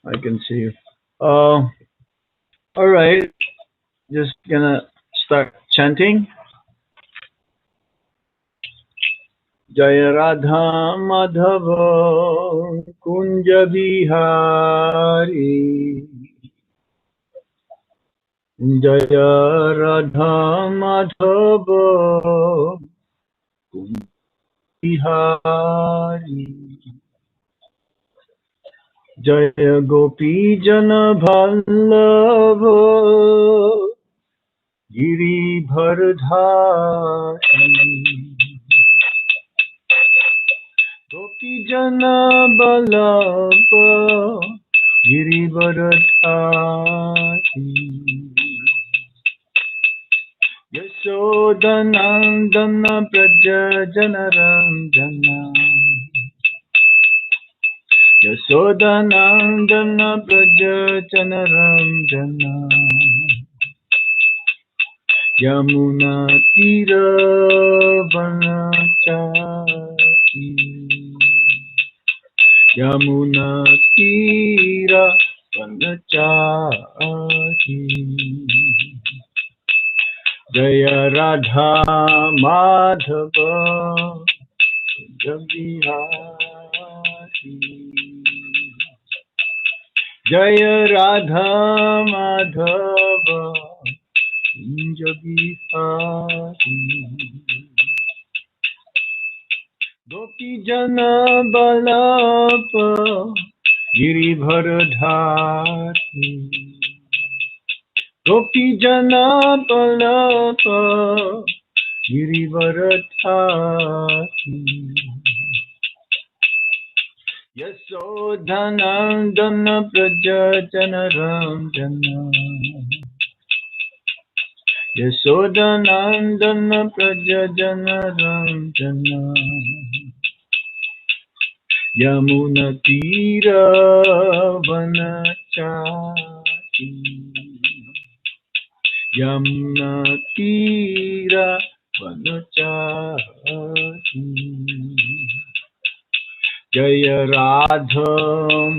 I can see you. All right, just gonna start chanting. Jaya Radha Madhava Kunja Bihari. Jaya Radha Madhava Kunja Bihari. Jaya Gopi Jana Vallabha Giri Bharadhari. Gopi Jana Vallabha Giri Bharadhari. Yashodanandana Praja Janarandana. Yashodanandana Praja Janarandana. Yamuna Tira Vanachari. Yamuna Tira Vanachari. Jaya Radha Madhava Jagihari. Jaya Radha Madhava Jagihari. Gopi Jana Balapa Giri Bharadhari. Gopi Jana Balapa Giri Bharadhari. Yasodhanandana Praja Janarandana. Yasodhanandana Praja Janarandana. Yamuna Tira Vanachari. Yamuna Tira Vanachari. Jaya Radha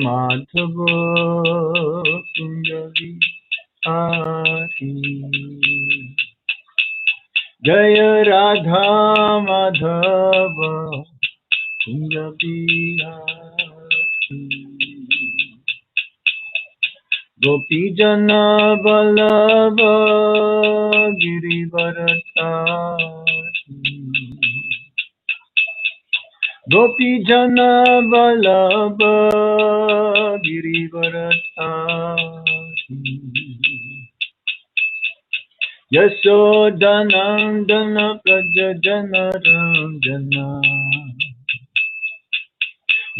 Madhava Kunja Bihari. Jaya Radha Madhava Kunja Bihari. Gopi Jana Vallabha Giri Bharadhari. Gopi Jana Vallabha Giri Bharadhari. Yashodanandana Praja Janarandana.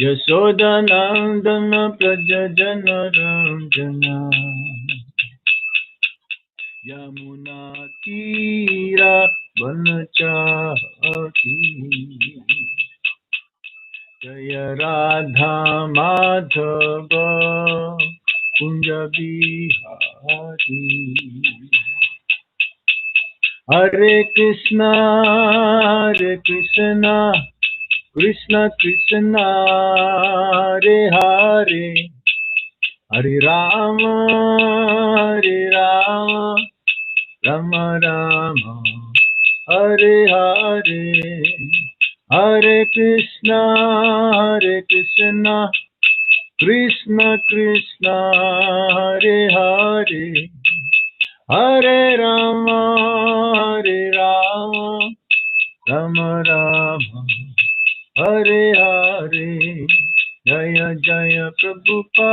Yashodanandana Praja Janarandana. Yamuna Tira Vanachari. Jaya Radha Madhava Kunja Bihari. Hare Krishna Krishna Krishna Hare Hare. Hare Rama Rama Rama Hare Hare. Hare Krishna Krishna Krishna Hare Hare. Hare Rama Rama Rama Hare Hare. Jaya Jaya Prabhupada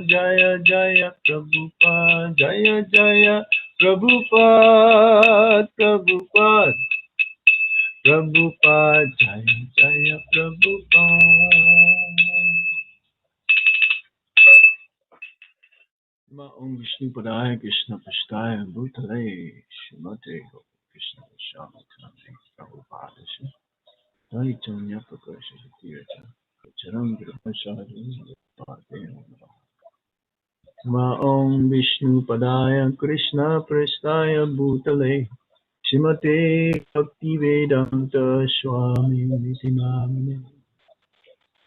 Jaya Jaya Prabhupada Jaya Jaya Prabhupada Jaya Jaya Prabhupada. Om Vishnu Padaya Krishna Prasthaya Bhutale Srimate Krishna Shamatani Prabhupada Chaitanya Prakash Tirtha Charam Prasadi Om Vishnu Padaya Krishna Prasthaya Bhutale Shrimate Bhakti Vedanta Swami Niti Namine.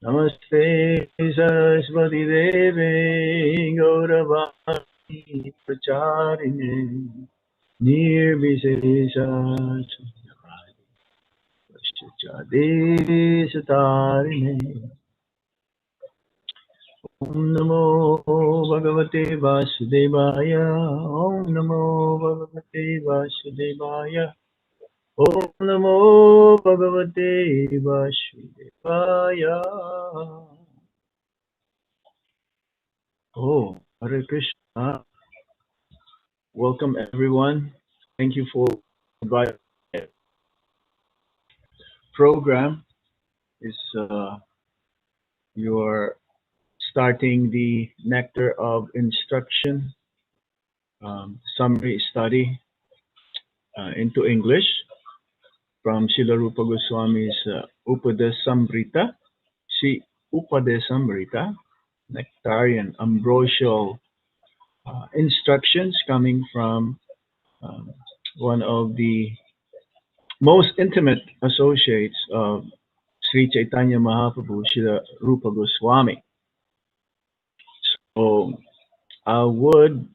Namaste Saraswati Devi Gauravani Pracharine Nirvisesha Devi Satarine. Om Namo Bhagavate Vasudevaya. Om Namo Bhagavate Vasudevaya. Om Namo Bhagavate Vasudevaya. Oh, Hare Krishna. Welcome everyone. Thank you for inviting me. Program is you're starting the Nectar of Instruction summary study into English from Srila Rupa Goswami's Upadesamrita, Sri Upadesamrita, Nectarian ambrosial instructions coming from one of the most intimate associates of Sri Chaitanya Mahaprabhu, Srila Rupa Goswami. So I would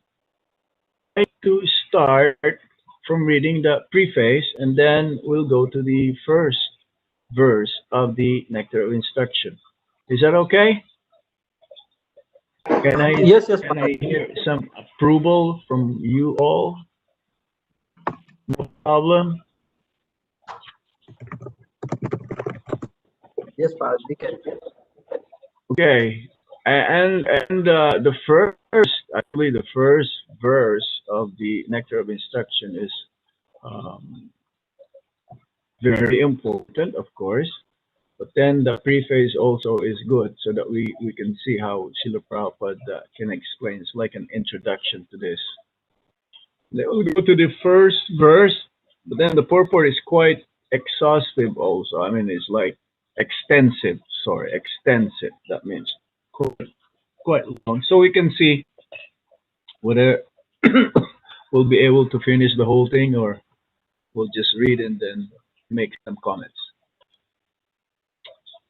like to start from reading the preface and then we'll go to the first verse of the Nectar of Instruction. Is that okay? Can I hear some approval from you all? No problem. Yes, Father, we can. Okay, and the first verse of the Nectar of Instruction is very important, of course. But then the preface also is good, so that we can see how Srila Prabhupada can explain. It's like an introduction to this. Then we'll go to the first verse, but then the purport is quite exhaustive also. I mean, it's like extensive. Sorry, extensive. That means quite long. So we can see whether we'll be able to finish the whole thing or we'll just read and then make some comments.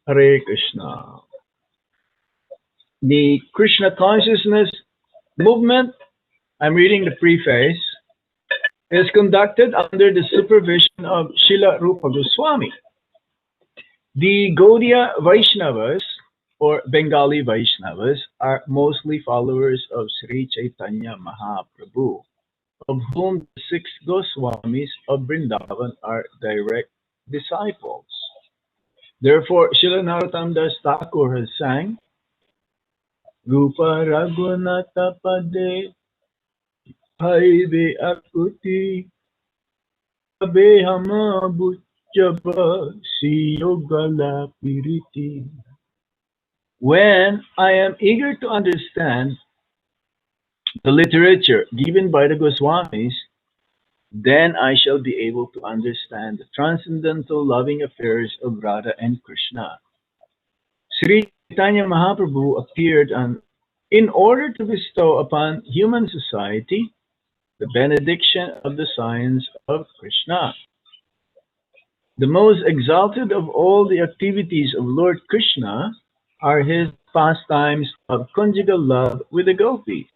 Hare Krishna. The Krishna consciousness movement, I'm reading the preface, is conducted under the supervision of Srila Rupa Goswami. The Gaudiya Vaishnavas, or Bengali Vaishnavas, are mostly followers of Sri Chaitanya Mahaprabhu, of whom the 6 Goswamis of Vrindavan are direct disciples. Therefore, Srila Narottam Das Thakur has sang, Rupa Raghunatha Pade Haive Akuti Abe Hama Bujjaba Siyogala Piriti. When I am eager to understand the literature given by the Goswamis, then I shall be able to understand the transcendental loving affairs of Radha and Krishna. Sri Chaitanya Mahaprabhu appeared in order to bestow upon human society the benediction of the science of Krishna. The most exalted of all the activities of Lord Krishna are his pastimes of conjugal love with the gopis.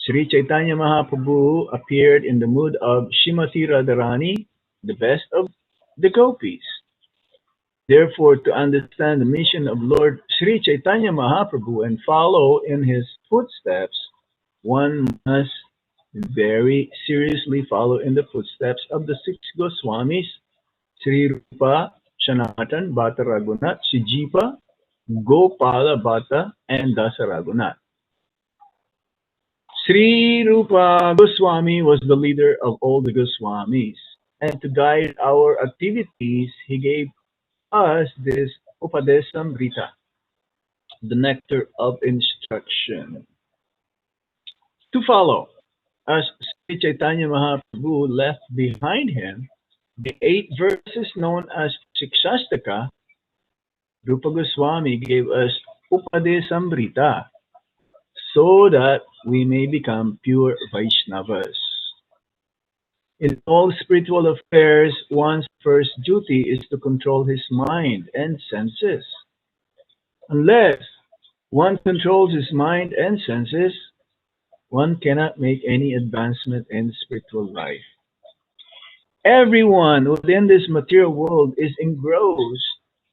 Sri Chaitanya Mahaprabhu appeared in the mood of Shrimati Radharani, the best of the gopis. Therefore, to understand the mission of Lord Sri Chaitanya Mahaprabhu and follow in his footsteps, one must very seriously follow in the footsteps of the 6 Goswamis, Sri Rupa, Sanatan, Bhatta Raghunath, Sijipa, Gopala Bhatta, and Dasa Raghunath. Sri Rupa Goswami was the leader of all the Goswamis, and to guide our activities, he gave us this Upadesamrita, the nectar of instruction. To follow, as Sri Chaitanya Mahaprabhu left behind him the 8 verses known as Sikshastaka, Rupa Goswami gave us Upadesamrita, so that we may become pure Vaishnavas. In all spiritual affairs, one's first duty is to control his mind and senses. Unless one controls his mind and senses, one cannot make any advancement in spiritual life. Everyone within this material world is engrossed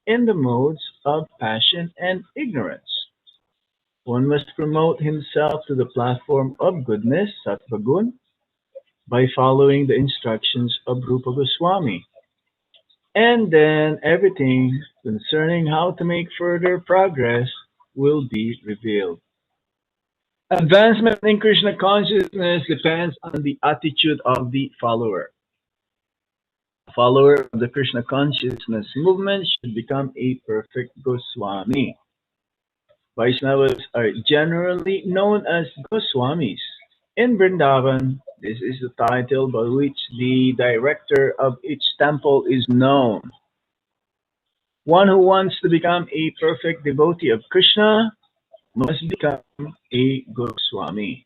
in the modes of passion and ignorance. One must promote himself to the platform of goodness, sattva by following the instructions of Rupa Goswami. And then everything concerning how to make further progress will be revealed. Advancement in Krishna consciousness depends on the attitude of the follower. A follower of the Krishna consciousness movement should become a perfect Goswami. Vaishnavas are generally known as Goswamis. In Vrindavan, this is the title by which the director of each temple is known. One who wants to become a perfect devotee of Krishna must become a Goswami.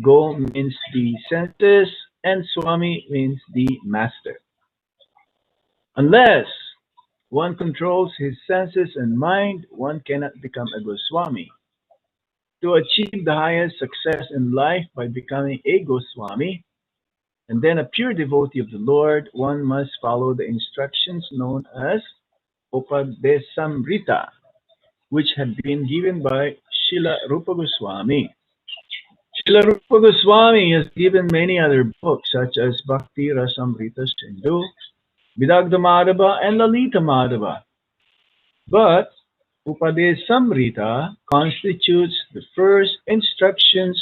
Go means the senses and Swami means the master. Unless one controls his senses and mind, one cannot become a Goswami. To achieve the highest success in life by becoming a Goswami and then a pure devotee of the Lord, one must follow the instructions known as Upadesamrita, which had been given by Srila Rupa Goswami. Srila Rupa Goswami has given many other books such as Bhakti Rasamrita Sindhu, Vidagdha Madhava, and Lalita Madhava. But Upadesamrita constitutes the first instructions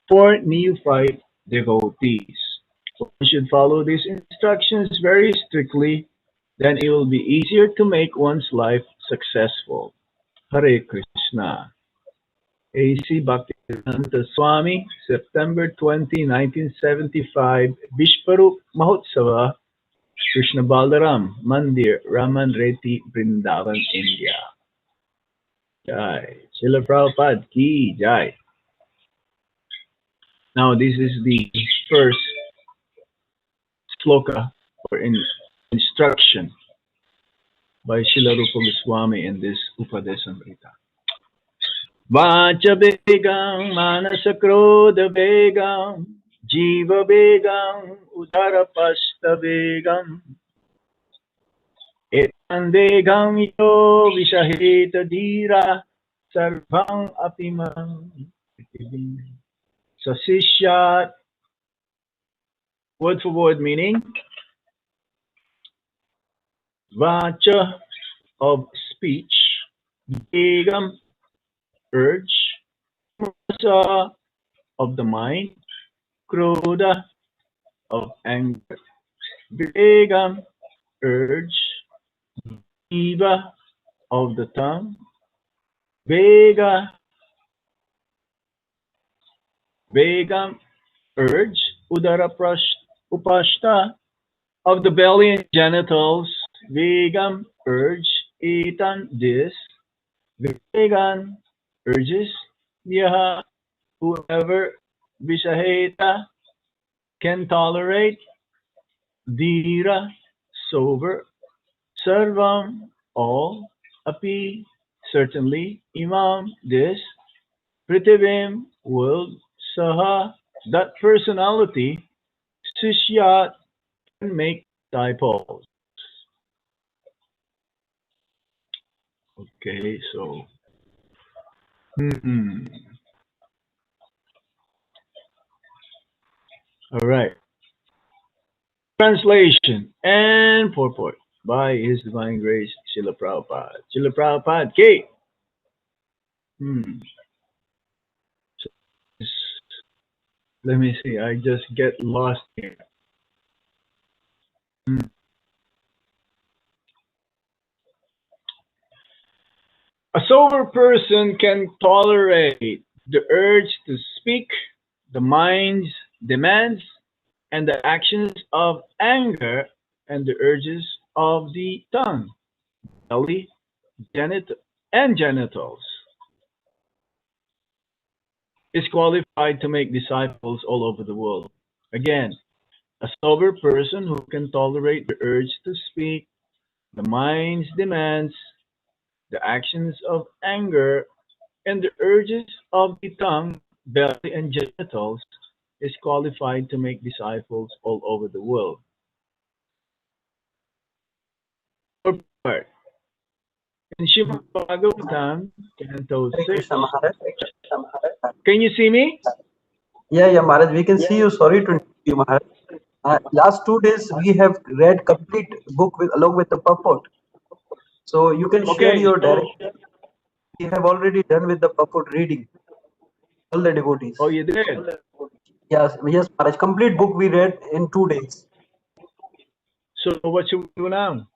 for neophyte devotees. One should follow these instructions very strictly, then it will be easier to make one's life successful. Hare Krishna. A.C. Bhaktivedanta Swami, September 20, 1975, Vishwarup Mahotsava, Krishna Balaram Mandir, Raman Reti, Vrindavan, India. Jai. Srila Prabhupada ki Jai. Now this is the first sloka or instruction by Srila Rupa Goswami in this Upadesamrita. Vacha Begam, Manasa Krodha Begam, Jiva Begam, Udarapasta Begam, Etan Begam Ito Vishahita Dhira, Sarvang Apimam. Sasishyat, word for word meaning, Vacha of speech, Begam urge, Rasa of the mind, Krodha of anger, Begam urge, Jiva of the tongue, Vega, Begam urge, Upashta of the belly and genitals, Vegam urge, Etan this, Vegan urges, Yaha whoever, Vishaheta can tolerate, Dhira sober, Sarvam all, Api certainly, Imam this, Prithivim world, Saha that personality, Sishyat can make disciples. Okay, so all right. Translation and purport by His Divine Grace, Srila Prabhupada. Srila Prabhupada Ki. So, let me see. I just get lost here. A sober person can tolerate the urge to speak, the mind's demands, and the actions of anger and the urges of the tongue, belly, and genitals. Is qualified to make disciples all over the world. Again, A sober person who can tolerate the urge to speak, the mind's demands, the actions of anger, and the urges of the tongue, belly, and genitals is qualified to make disciples all over the world. For part, in Srimad Bhagavatam, Canto Hare 6, Krishna Maharaj. can you see me? Yeah, Maharaj, we can see you. Sorry to interrupt you, Maharaj. Last 2 days we have read complete book with along with the purport. So you can share Okay, your so, direction. We have already done with the purport reading, all the oh, devotees. you did? Yes, Maharaj. Complete book we read in 2 days. So, what should we do now?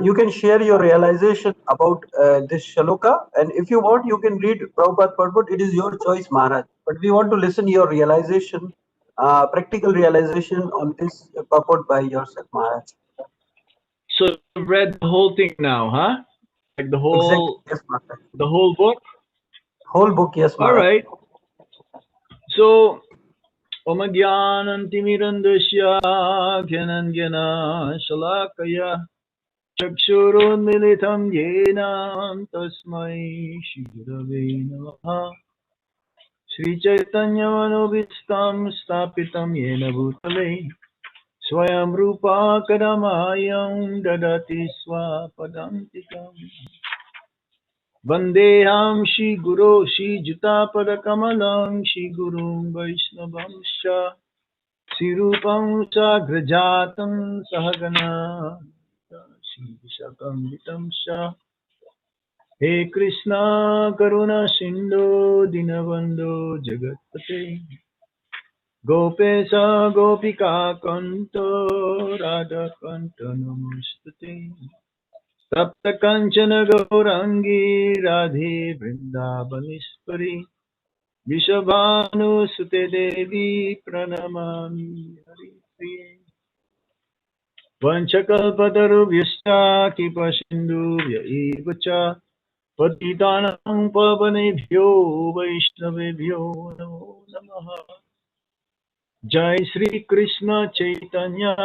You can share your realization about this shaloka, and if you want, you can read Prabhupada purport. It is your choice, Maharaj. But we want to listen your realization, practical realization on this purport by yourself, Maharaj. So, you've read the whole thing now, huh? Like Exactly, yes, Maharaj. the whole book? Whole book, yes, All Maharaj. right. So, Om Jnanantimirandasya Gyananjana Shalakaya Chakshurunmilitam Yena Tasmai Shri Gurave Namaha Sri Chaitanya Manobhistam Stapitam Yena Bhutale Swayam Rupa Kadamayam Dadati Swapadantikam Vandeham Shri Guru Shri Jutapadakamalaಂ Shri Gurum Vaishnavamsha Sirupam Sagrajatam Sahagana Shivishakam Sha He Krishna Karuna Sindhu Dinabandhu Jagatpate Gopesa Gopika Kanto Radha Kanta Namastate Tapta Kanchana Gaurangi Radhe Vrindavanishpari Vishabhanu Sute Devi Pranamami Hari Priye Vanchakalpatarubhyascha Kipasindubhya eva cha Patitanam pavanebhyo Vaishnavebhyo Namo Namaha Jai Sri Krishna Chaitanya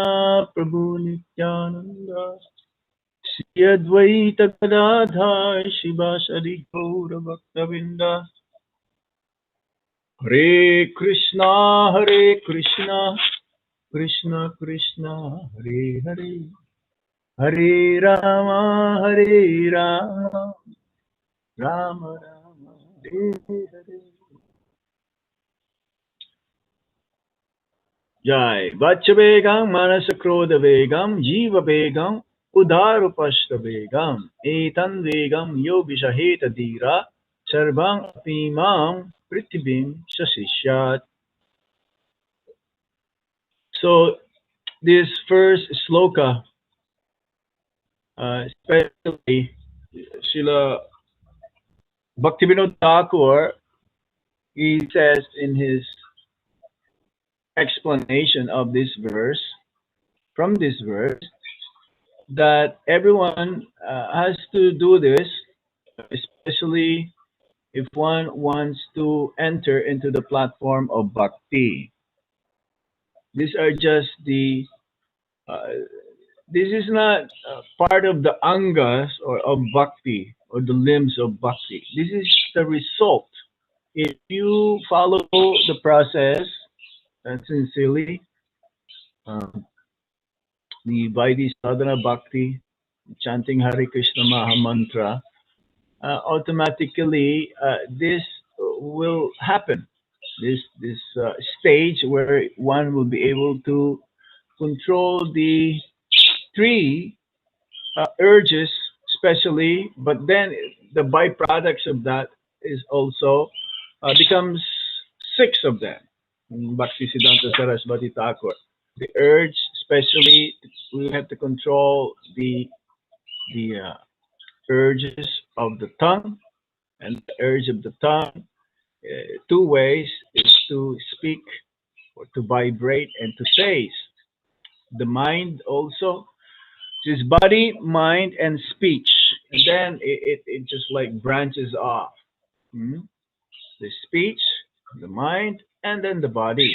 Prabhu Nityananda Sri Advaita Gadadhar Shivasari Gaura Bhaktavinda Hare Krishna Krishna Krishna Hare Hare Hare Rama Rama Rama Hare Hare Jai Vachvegam Manasakrodha Vegam Jiva Vegam Udarupashta Vegam Etan Vegam Yogishaheta Dira Sarvang Apimam Pritibim Sasishyat. So this first sloka, especially Srila Bhaktivinoda Thakur, he says in his explanation of this verse, from this verse, that everyone has to do this, especially if one wants to enter into the platform of bhakti. These are just uh, this is not part of the angas or of bhakti or the limbs of bhakti. This is the result. If you follow the process sincerely, um, the Vaidhi sadhana bhakti, chanting Hare Krishna Maha Mantra, automatically this will happen. This stage where one will be able to control the three urges, especially, but then the byproducts of that is also becomes six of them. Bhakti Siddhanta Saraswati Thakur. The urge, especially, we have to control the urges of the tongue, and the urge of the tongue, two ways, is to speak or to vibrate and to say. The mind also is body, mind, and speech, and then it just like branches off. Hmm? The speech, the mind, and then the body.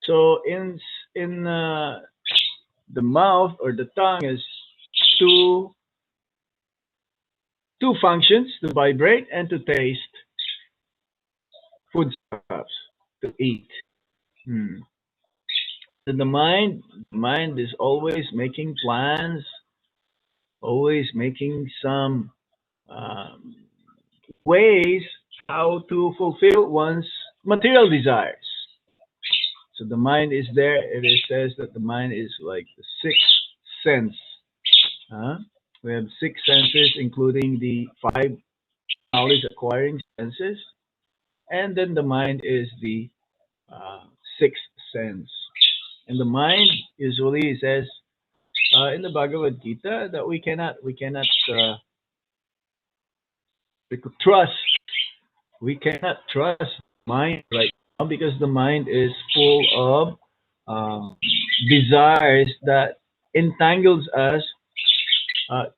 So in the mouth or the tongue is two two functions: to vibrate and to taste foodstuffs, to eat. Hmm. And the mind is always making plans, always making some um, ways how to fulfill one's material desires. So the mind is there. It is says that the mind is like the sixth sense. Huh? We have six senses, including the five knowledge acquiring senses, and then the mind is the uh, sixth sense. And the mind usually says in the Bhagavad Gita that we cannot we could trust we cannot trust mind right now because the mind is full of um, desires that entangles us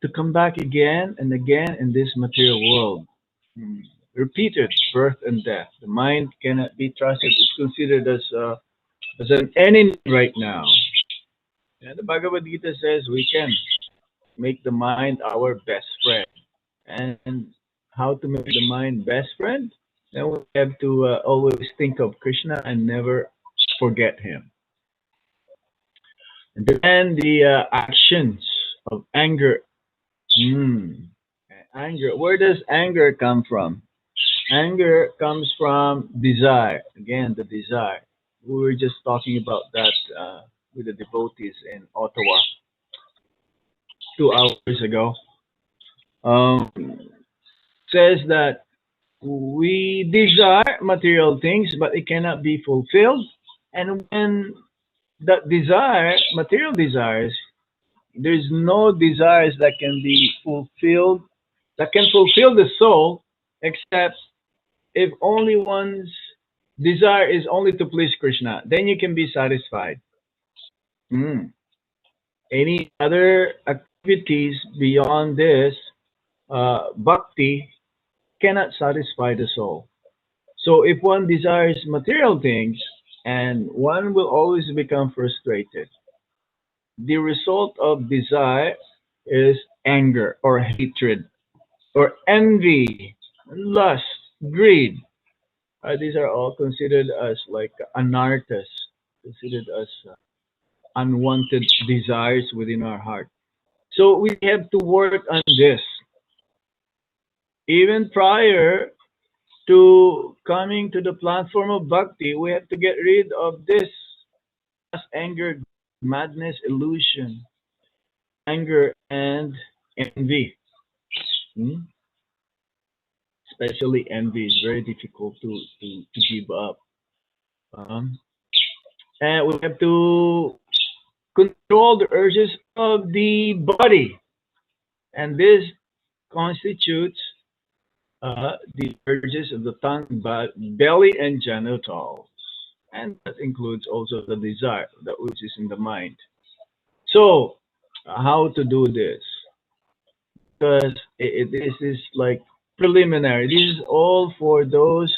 to come back again and again in this material world. Hmm. Repeated birth and death. The mind cannot be trusted. It's considered as an enemy right now. And the Bhagavad Gita says we can make the mind our best friend. And how to make the mind best friend? Then we have to always think of Krishna and never forget him. And then the actions of anger. Hmm. Anger. Where does anger come from? Anger comes from desire. Again, the desire. We were just talking about that with the devotees in Ottawa 2 hours ago. Um, says that we desire material things, but it cannot be fulfilled. And when that desire, material desires, there's no desires that can be fulfilled, that can fulfill the soul, except if only one's desire is only to please Krishna, then you can be satisfied. Mm. Any other activities beyond this, bhakti, cannot satisfy the soul. So if one desires material things, and one will always become frustrated. The result of desire is anger or hatred or envy, lust, greed. These are all considered as like anarthas, considered as unwanted desires within our heart. So we have to work on this. Even prior to coming to the platform of bhakti, we have to get rid of this anger, madness, illusion, anger, and envy. Hmm? Especially envy is very difficult to give up. Um, and we have to control the urges of the body. And this constitutes the urges of the tongue, belly, and genitals. And that includes also the desire, that which is in the mind. So, how to do this? Because this is like preliminary. This is all for those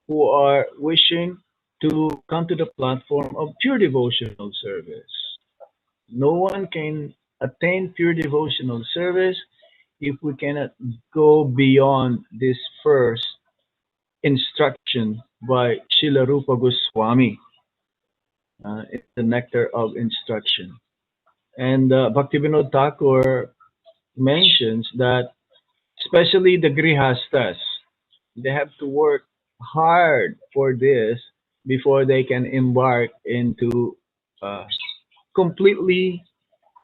who are wishing to come to the platform of pure devotional service. No one can attain pure devotional service if we cannot go beyond this first instruction by Srila Rupa Goswami. It's the nectar of instruction. And Bhaktivinoda Thakur mentions that especially the grihastas, they have to work hard for this before they can embark into completely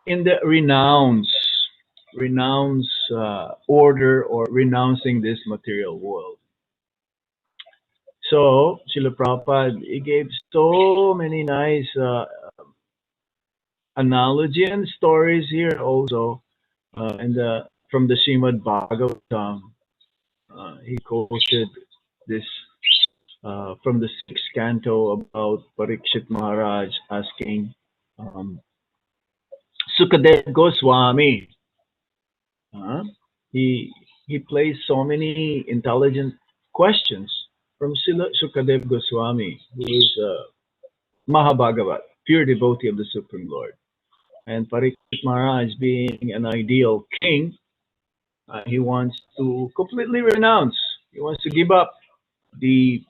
in the renounce order or renouncing this material world. So Srila Prabhupada, he gave so many nice analogy and stories here also, and from the Srimad Bhagavatam. He quoted this from the sixth canto about Parikshit Maharaj asking Sukadev Goswami. Uh, he he placed so many intelligent questions from Srila Sukadev Goswami, who is Mahabhagavat, pure devotee of the Supreme Lord. And Parikshit Maharaj, being an ideal king, he wants to completely renounce. He wants to give up the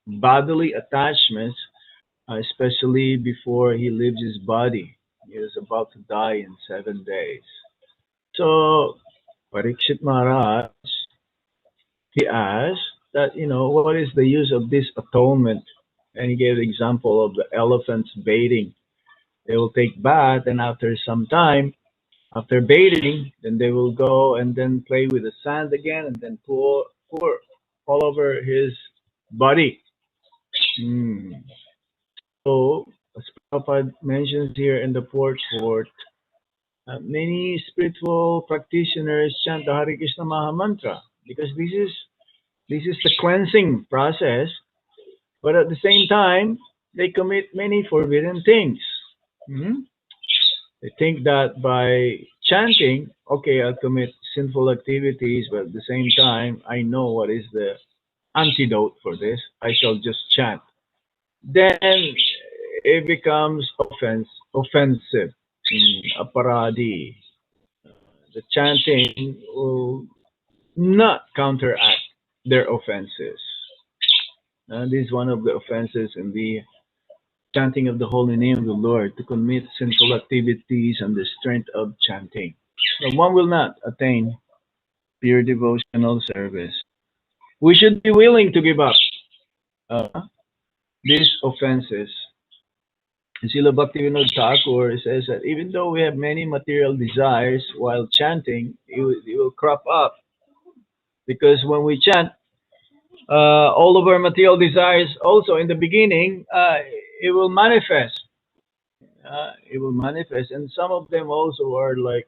bodily attachments, especially before he leaves his body. He is about to die in 7 days. So Parikshit Maharaj, he asked that, what is the use of this atonement? And he gave the example of the elephants bathing. They will take bath, and after some time, after bathing, then they will go and then play with the sand again, and then pour all over his body. Hmm. So, as Prabhupada mentions here in the purport, many spiritual practitioners chant the Hare Krishna Maha Mantra because this is the cleansing process, but at the same time, they commit many forbidden things. Hmm? They think that by chanting, okay, I'll commit sinful activities, but at the same time, I know what is the antidote for this. I shall just chant. Then it becomes offensive, aparadi. The chanting will not counteract their offenses. This is one of the offenses in the chanting of the holy name of the Lord, to commit sinful activities on the strength of chanting. So one will not attain pure devotional service. We should be willing to give up uh, these offenses. Srila Bhaktivinoda Thakur says that even though we have many material desires while chanting, it will crop up because when we chant, all of our material desires also in the beginning, it will manifest. It will manifest, and some of them also are like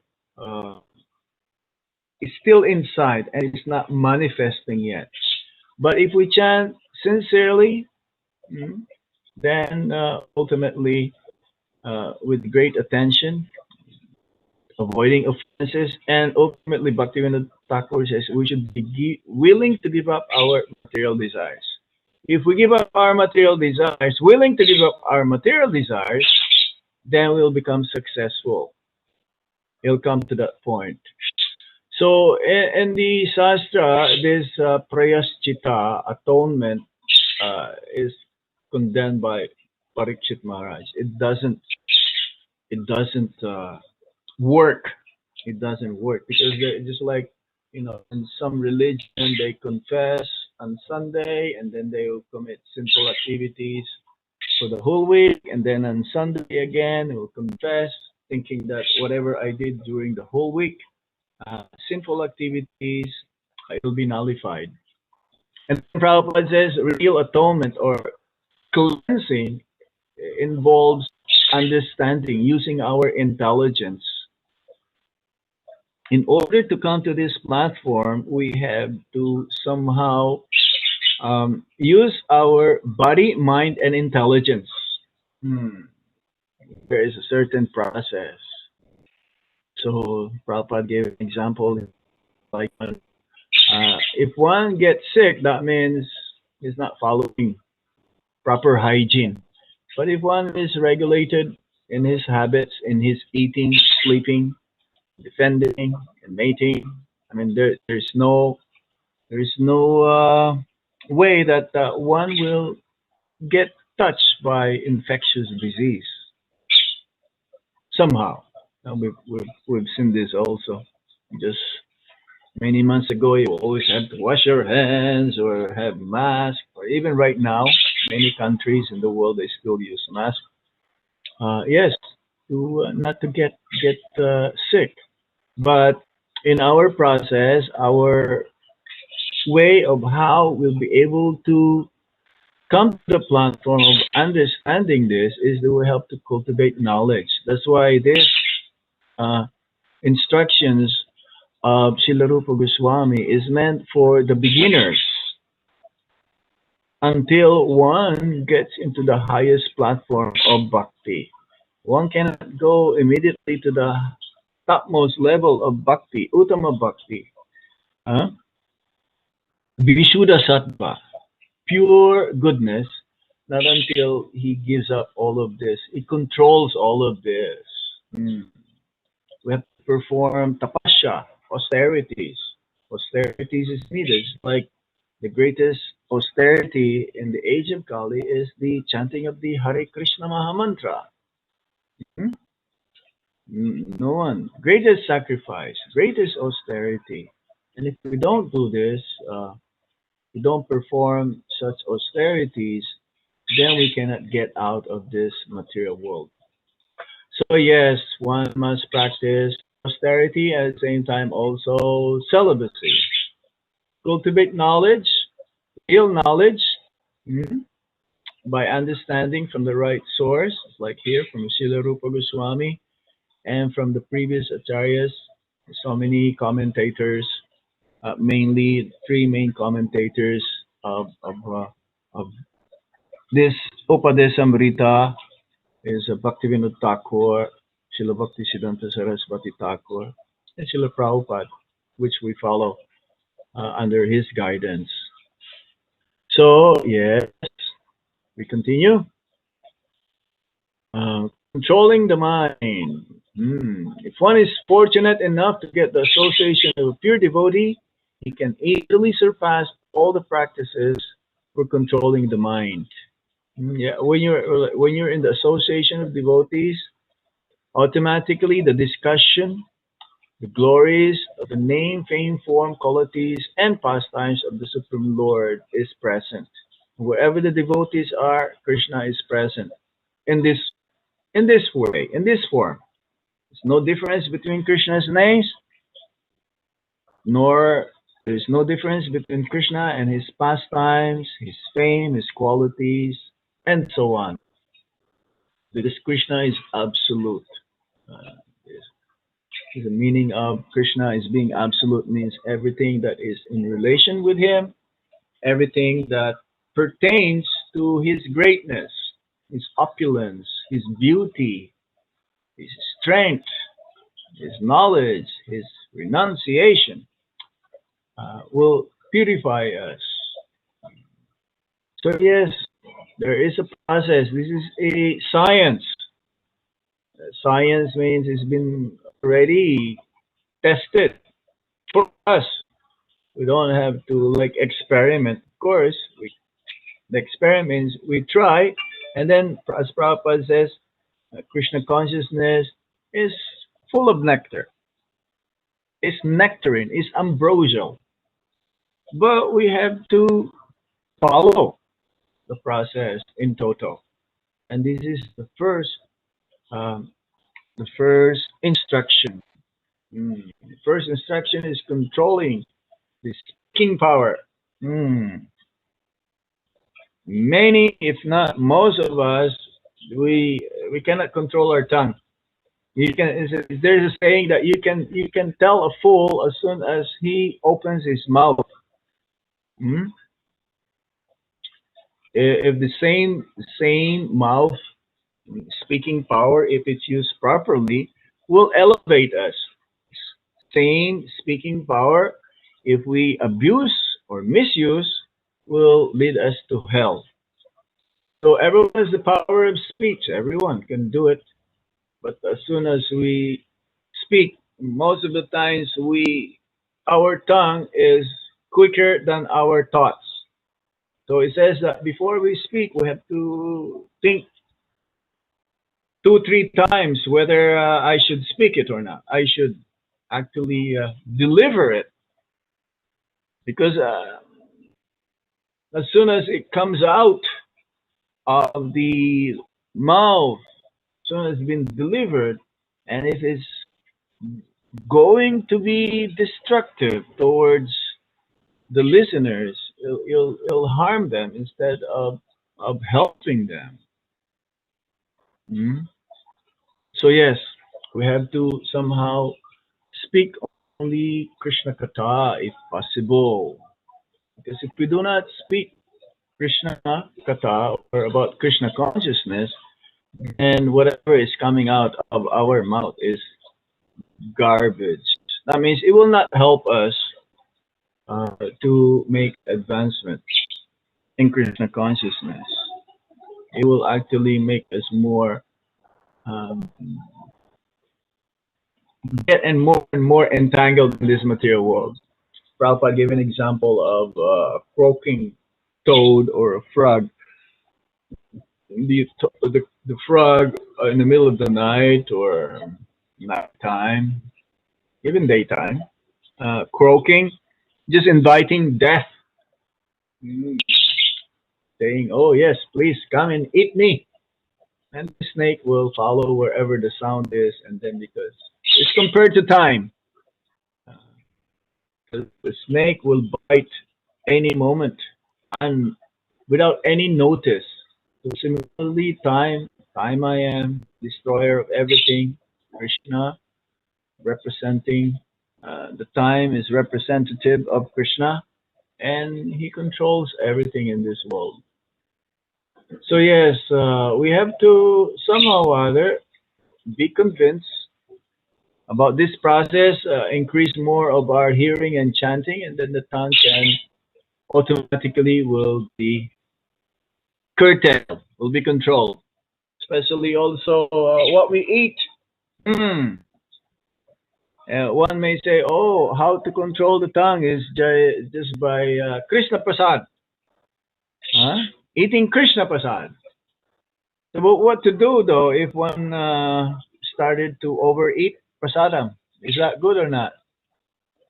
it's still inside and it's not manifesting yet. But if we chant sincerely, mm, then ultimately, with great attention, avoiding offenses, and ultimately, Bhaktivinoda Thakur says we should be willing to give up our material desires. If we give up our material desires, willing to give up our material desires, then we'll become successful. It'll come to that point. So in the Shastra, this prayaschita, atonement, is condemned by Parikshit Maharaj. It doesn't work. It doesn't work because they're just like, in some religion they confess on Sunday and then they will commit sinful activities for the whole week, and then on Sunday again they will confess, thinking that whatever I did during the whole week, sinful activities, it will be nullified. And Prabhupada says real atonement or cleansing involves understanding, using our intelligence. In order to come to this platform, we have to somehow use our body, mind, and intelligence. There is a certain process. So Prabhupada gave an example like if one gets sick, that means he's not following proper hygiene. But if one is regulated in his habits, in his eating, sleeping, defending, and mating, I mean, there's no way that one will get touched by infectious disease somehow. We've seen this also. Just many months ago, you always have to wash your hands or have mask, or even right now, many countries in the world they still use mask. Yes, to not to get sick, but in our process, our way of how we'll be able to come to the platform of understanding this is that we have to cultivate knowledge. That's why this uh, instructions of Srila Rupa Goswami is meant for the beginners until one gets into the highest platform of bhakti. One cannot go immediately to the topmost level of bhakti, Uttama bhakti. Vishuddha sattva, pure goodness, Not until he gives up all of this. He controls all of this. Mm. We have to perform tapasya, austerities. Austerities is needed. Like the greatest austerity in the age of Kali is the chanting of the Hare Krishna Mahamantra. Hmm? No one. Greatest sacrifice, greatest austerity. And if we don't do this, we don't perform such austerities, then we cannot get out of this material world. So yes, one must practice austerity at the same time also celibacy. Cultivate knowledge, real knowledge, mhm, by understanding from the right source, like here from Srila Rupa Goswami and from the previous acharyas, so many commentators, mainly three main commentators of this Upadesamrita is Bhaktivinoda Thakur, Srila Bhaktisiddhanta Saraswati Thakur, and Srila Prabhupada, which we follow under his guidance. So, yes, we continue. Controlling the mind. If one is fortunate enough to get the association of a pure devotee, he can easily surpass all the practices for controlling the mind. Yeah, when you're in the association of devotees, automatically the discussion, the glories of the name, fame, form, qualities, and pastimes of the Supreme Lord is present. Wherever the devotees are, Krishna is present in this way, in this form. There's no difference between Krishna's names, nor there's no difference between Krishna and his pastimes, his fame, his qualities, and so on. Because Krishna is absolute. Uh, the meaning of Krishna is being absolute means everything that is in relation with him, everything that pertains to his greatness, his opulence, his beauty, his strength, his knowledge, his renunciation, will purify us. So yes, there is a process. This is a science. Science means it's been already tested for us. We don't have to like experiment. Of course, the experiments we try, and then as Prabhupada says, Krishna consciousness is full of nectar. It's nectarine. It's ambrosial. But we have to follow the process in total. And this is um, the first instruction. The first instruction is controlling the speaking power. Mm. Many, if not most of us, we cannot control our tongue. There's a saying that you can tell a fool as soon as he opens his mouth. Hmm? If the same mouth speaking power, if it's used properly, will elevate us. Same speaking power, if we abuse or misuse, will lead us to hell. So everyone has the power of speech. Everyone can do it. But as soon as we speak, most of the times our tongue is quicker than our thoughts. So it says that before we speak, we have to think two, three times whether I should speak it or not. I should actually deliver it because as soon as it comes out of the mouth, as soon as it's been delivered, and if it's going to be destructive towards the listeners, it'll harm them instead of helping them. Mm. So yes, we have to somehow speak only Krishna Katha if possible. Because if we do not speak Krishna Katha or about Krishna consciousness, then whatever is coming out of our mouth is garbage. That means it will not help us to make advancement in Krishna consciousness. it will actually make us more um, get and more entangled in this material world. Prabhupada gave an example of a croaking toad or a frog. The frog in the middle of the night or nighttime, even daytime, croaking, just inviting death, mm, saying, "Oh yes, please come and eat me." And the snake will follow wherever the sound is, and then because it's compared to time, uh, the snake will bite any moment and without any notice. So similarly, time I am, destroyer of everything, Krishna representing, the time is representative of Krishna, and he controls everything in this world. So yes, we have to somehow or other be convinced about this process, increase more of our hearing and chanting, and then the tongue can automatically will be curtailed, will be controlled. Especially also what we eat. Mm. One may say, "Oh, how to control the tongue is just by Krishna Prasad, huh? Eating Krishna Prasad." So, but what to do though if one started to overeat prasadam? Is that good or not?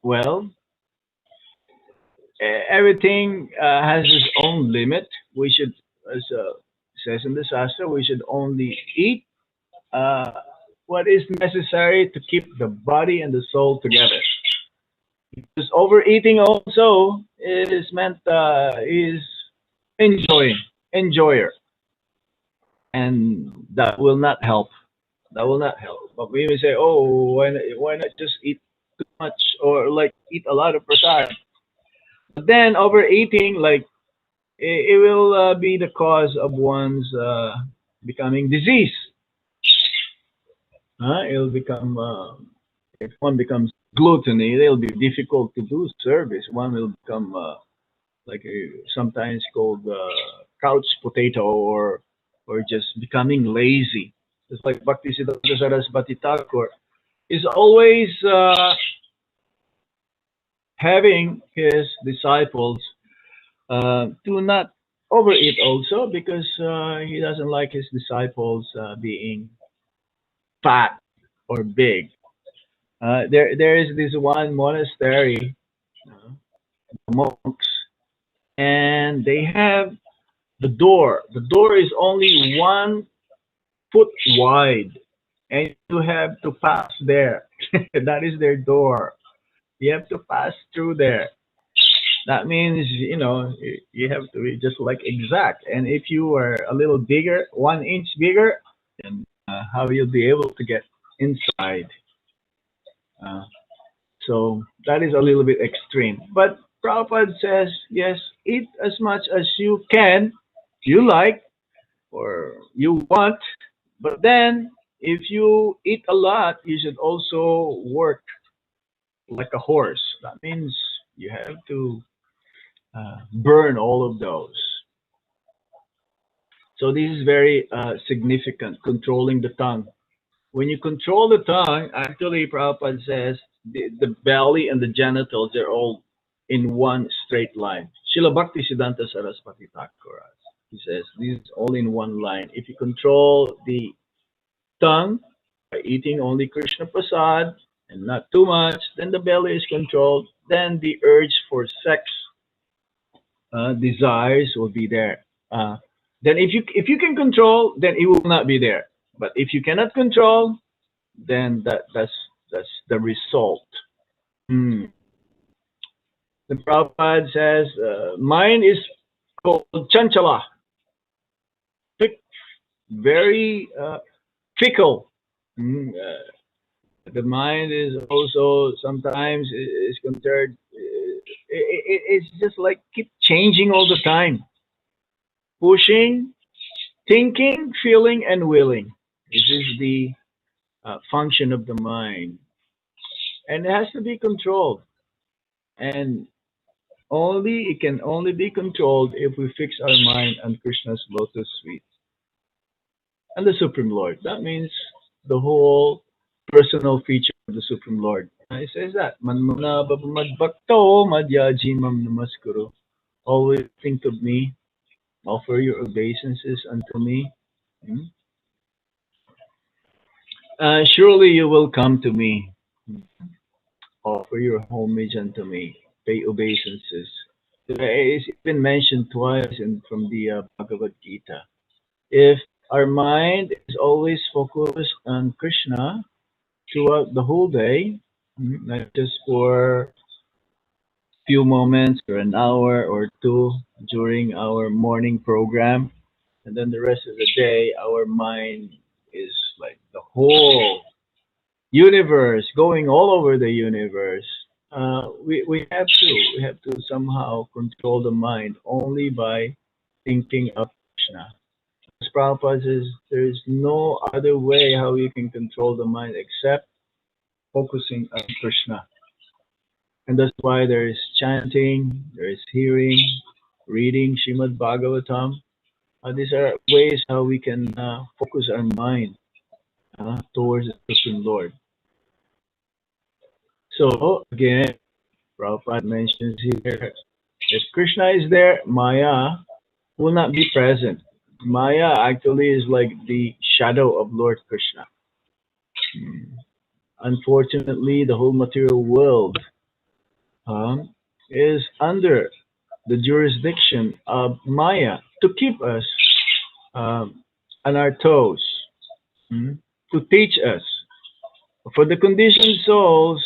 Well, everything has its own limit. We should, as says in the Shastra, we should only eat uh, what is necessary to keep the body and the soul together. Because overeating also is meant is enjoyer, and that will not help. That will not help. But we may say, oh, why not just eat too much or like eat a lot of prasad? But then overeating, like it will be the cause of one's becoming disease. It'll become if one becomes gluttony, it'll be difficult to do service. One will become like sometimes called couch potato or just becoming lazy. It's like Bhakti Siddhanta Saraswati Thakur is always having his disciples to not overeat also because he doesn't like his disciples being fat or big. There is this one monastery, uh, monks, and they have the door. The door is only 1 foot wide, and you have to pass there. That is their door. You have to pass through there. That means you have to be just like exact. And if you are a little bigger, 1 inch bigger, then how you'll be able to get inside? Uh, so that is a little bit extreme. But Prabhupada says, yes, eat as much as you can, you like, or you want. But then, if you eat a lot, you should also work like a horse. That means you have to burn all of those. So this is very significant, controlling the tongue. When you control the tongue, actually, Prabhupada says the belly and the genitals are all in one straight line. Srila Bhakti Siddhanta Saraswati Thakur, he says, this is all in one line. If you control the tongue by eating only Krishna Prasad and not too much, then the belly is controlled. Then the urge for sex desires will be there. Then if you can control, then it will not be there. But if you cannot control, then that's the result. Hmm. The Prabhupada says mind is called chanchala, very fickle. The mind is also sometimes is considered. It's just like keep changing all the time, pushing, thinking, feeling, and willing. This is the function of the mind, and it has to be controlled. And only it can only be controlled if we fix our mind on Krishna's lotus feet. and the Supreme Lord. That means the whole personal feature of the Supreme Lord. And it says that Manmana Babamadbakto Madhyajimam Namaskuru. Always think of me, offer your obeisances unto me. Hmm? Surely you will come to me. Offer your homage unto me. Pay obeisances. It's been mentioned twice from the Bhagavad Gita. If our mind is always focused on Krishna throughout the whole day, not just for few moments or an hour or two during our morning program, and then the rest of the day, our mind is like the whole universe, going all over the universe. We have to somehow control the mind only by thinking of Krishna. As Prabhupada says, there is no other way how you can control the mind except focusing on Krishna. And that's why there is chanting, there is hearing, reading Srimad Bhagavatam. These are ways how we can focus our mind towards the Supreme Lord. So again, Prabhupada mentions here, if Krishna is there, Maya will not be present. Maya actually is like the shadow of Lord Krishna. Unfortunately, the whole material world is under the jurisdiction of Maya to keep us on our toes, to teach us. For the conditioned souls,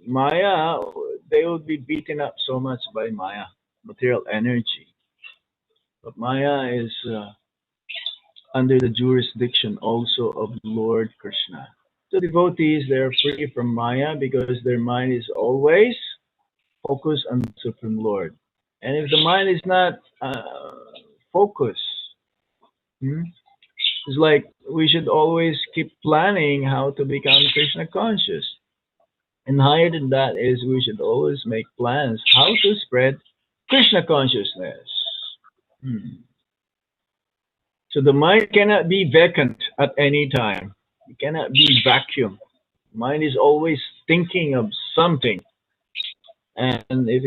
Maya, they will be beaten up so much by Maya, material energy. But Maya is under the jurisdiction also of Lord Krishna. So devotees, they're free from Maya because their mind is always focused on the Supreme Lord. And if the mind is not focused, it's like we should always keep planning how to become Krishna conscious. And higher than that is we should always make plans how to spread Krishna consciousness. So the mind cannot be vacant at any time. It cannot be vacuum. Mind is always thinking of something. And if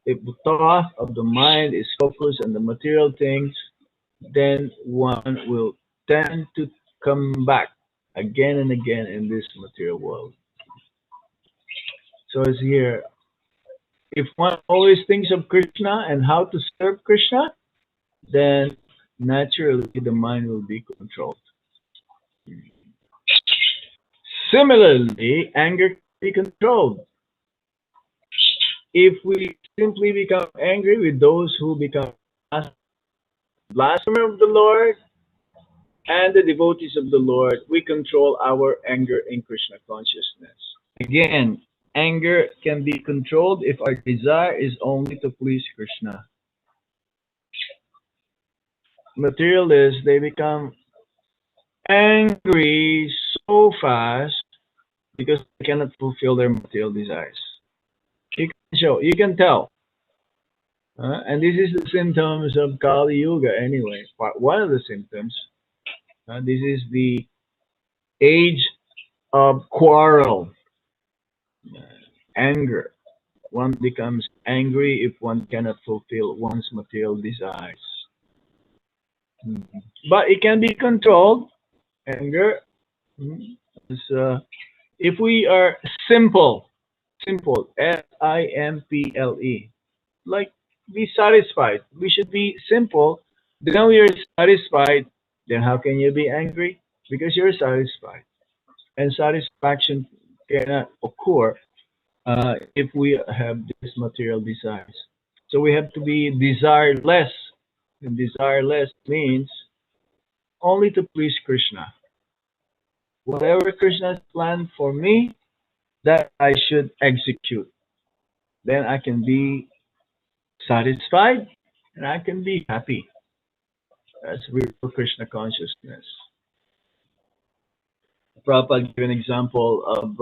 the thought of the mind is focused on the material things, then one will tend to come back again and again in this material world. So as here, if one always thinks of Krishna and how to serve Krishna, then naturally the mind will be controlled. Similarly, anger can be controlled. If we simply become angry with those who become blasphemer of the Lord and the devotees of the Lord, we control our anger in Krishna consciousness. Again, anger can be controlled if our desire is only to please Krishna. Materialists, they become angry so fast because they cannot fulfill their material desires. You can tell. And this is the symptoms of Kali Yuga anyway. One of the symptoms. This is the age of quarrel, anger. One becomes angry if one cannot fulfill one's material desires. But it can be controlled, anger. If we are simple, simple, like be satisfied. We should be simple. Then we are satisfied. Then how can you be angry? Because you're satisfied. And satisfaction cannot occur if we have these material desires. So we have to be desireless. And desireless means only to please Krishna. Whatever Krishna's planned for me, that I should execute. Then I can be satisfied and I can be happy. That's real Krishna consciousness. Prabhupada gave an example of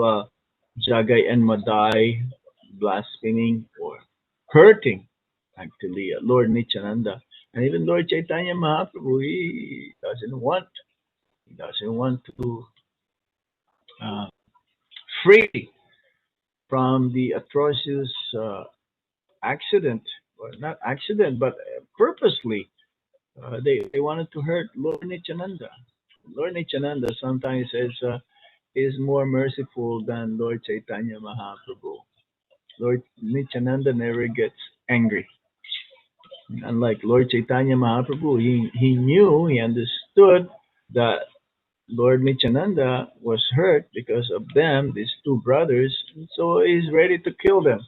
Jagai and Madai blaspheming or hurting actually Lord Nityananda. And even Lord Chaitanya Mahaprabhu, he doesn't want He doesn't want to uh, free from the atrocious accident, or not accident, but purposely. They wanted to hurt Lord Nityananda. Lord Nityananda sometimes is more merciful than Lord Chaitanya Mahaprabhu. Lord Nityananda never gets angry. Unlike Lord Chaitanya Mahaprabhu, he knew, he understood that Lord Nityananda was hurt because of them, these two brothers, so he's ready to kill them.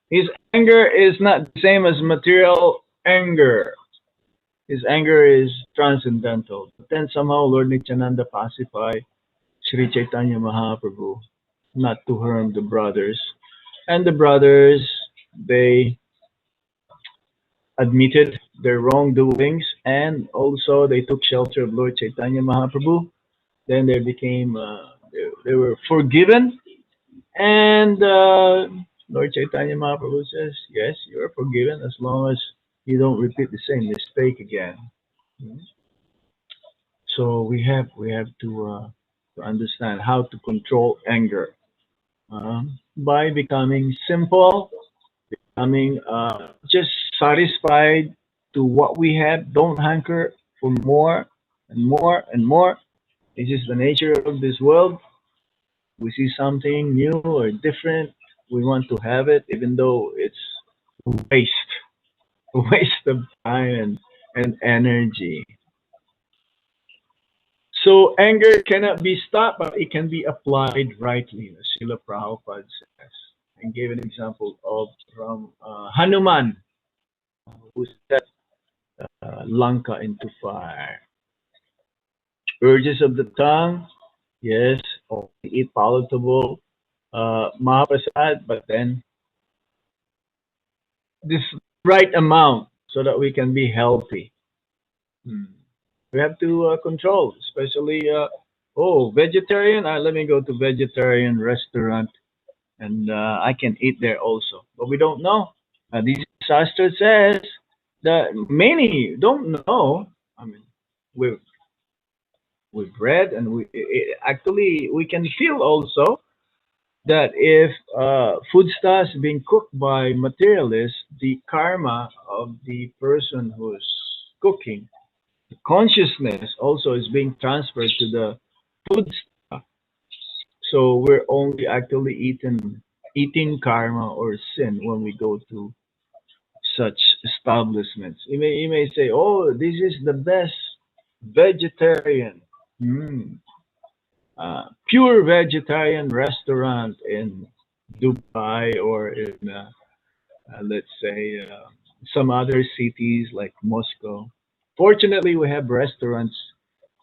His anger is not the same as material anger. His anger is transcendental. But then somehow Lord Nityananda pacified Sri Chaitanya Mahaprabhu not to harm the brothers. And the brothers, they admitted their wrongdoings, and also they took shelter of Lord Chaitanya Mahaprabhu. Then they became, they were forgiven. And Lord Chaitanya Mahaprabhu says, yes, you are forgiven as long as you don't repeat the same mistake again. So we have to understand how to control anger by becoming simple, becoming just satisfied to what we have. Don't hanker for more and more and more. This is the nature of this world. We see something new or different, we want to have it, even though it's waste, a waste of time and energy. So anger cannot be stopped, but it can be applied rightly, as Srila Prabhupada says. And gave an example of from Hanuman, who set Lanka into fire. Urges of the tongue, yes, only eat palatable Mahaprasad, but then this right amount so that we can be healthy. Hmm. We have to control, especially vegetarian. Let me go to vegetarian restaurant and I can eat there also. But we don't know. This Shastra says that many don't know. I mean, we've we've read and actually we can feel also that if foodstuffs being cooked by materialists, the karma of the person who's cooking, the consciousness also is being transferred to the foodstuff. So we're only actually eating karma or sin when we go to such establishments. You may say, "Oh, this is the best vegetarian, mm, pure vegetarian restaurant in Dubai or in, let's say, some other cities like Moscow." Fortunately, we have restaurants.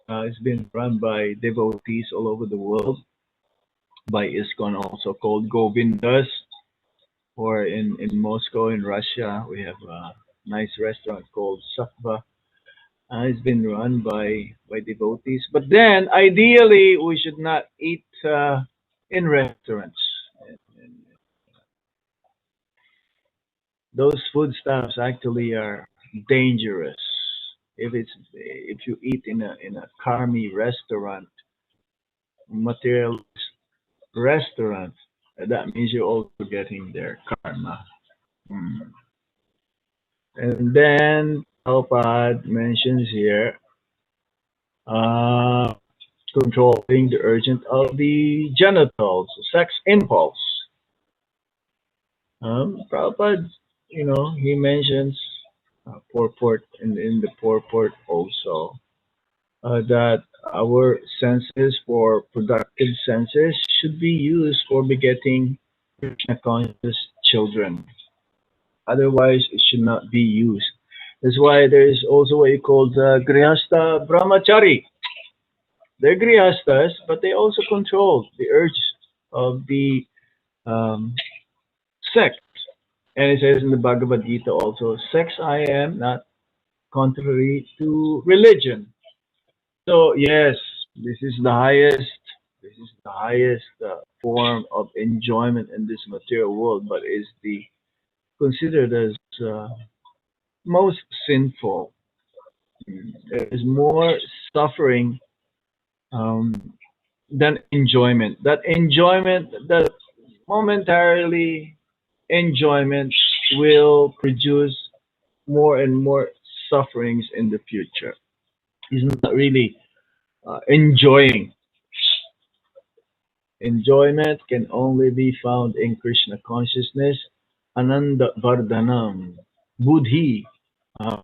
It's been run by devotees all over the world, by ISKCON, also called Govindas. Or in Moscow, in Russia, we have a nice restaurant called Sakva. It's been run by devotees. But then, ideally, we should not eat in restaurants. And those foodstuffs actually are dangerous. If you eat in a karmi restaurant, material restaurant, that means you're also getting their karma. Mm. And then Prabhupada mentions here uh, controlling the urgent of the genitals, sex impulse. Prabhupada, he mentions purport in the purport also that our senses for productive senses should be used for begetting Krishna conscious children. Otherwise, it should not be used. That's why there is also what you call the Grihasta Brahmachari. They're Grihastas, but they also control the urge of the um, sex. And it says in the Bhagavad Gita also, sex I am not contrary to religion. So yes, this is the highest. This is the highest form of enjoyment in this material world, but is the considered as most sinful. There is more suffering than enjoyment. That enjoyment, that momentarily enjoyment, will produce more and more sufferings in the future. He's not really enjoying. Enjoyment can only be found in Krishna consciousness, Ananda Vardhanam, Buddhi. Uh,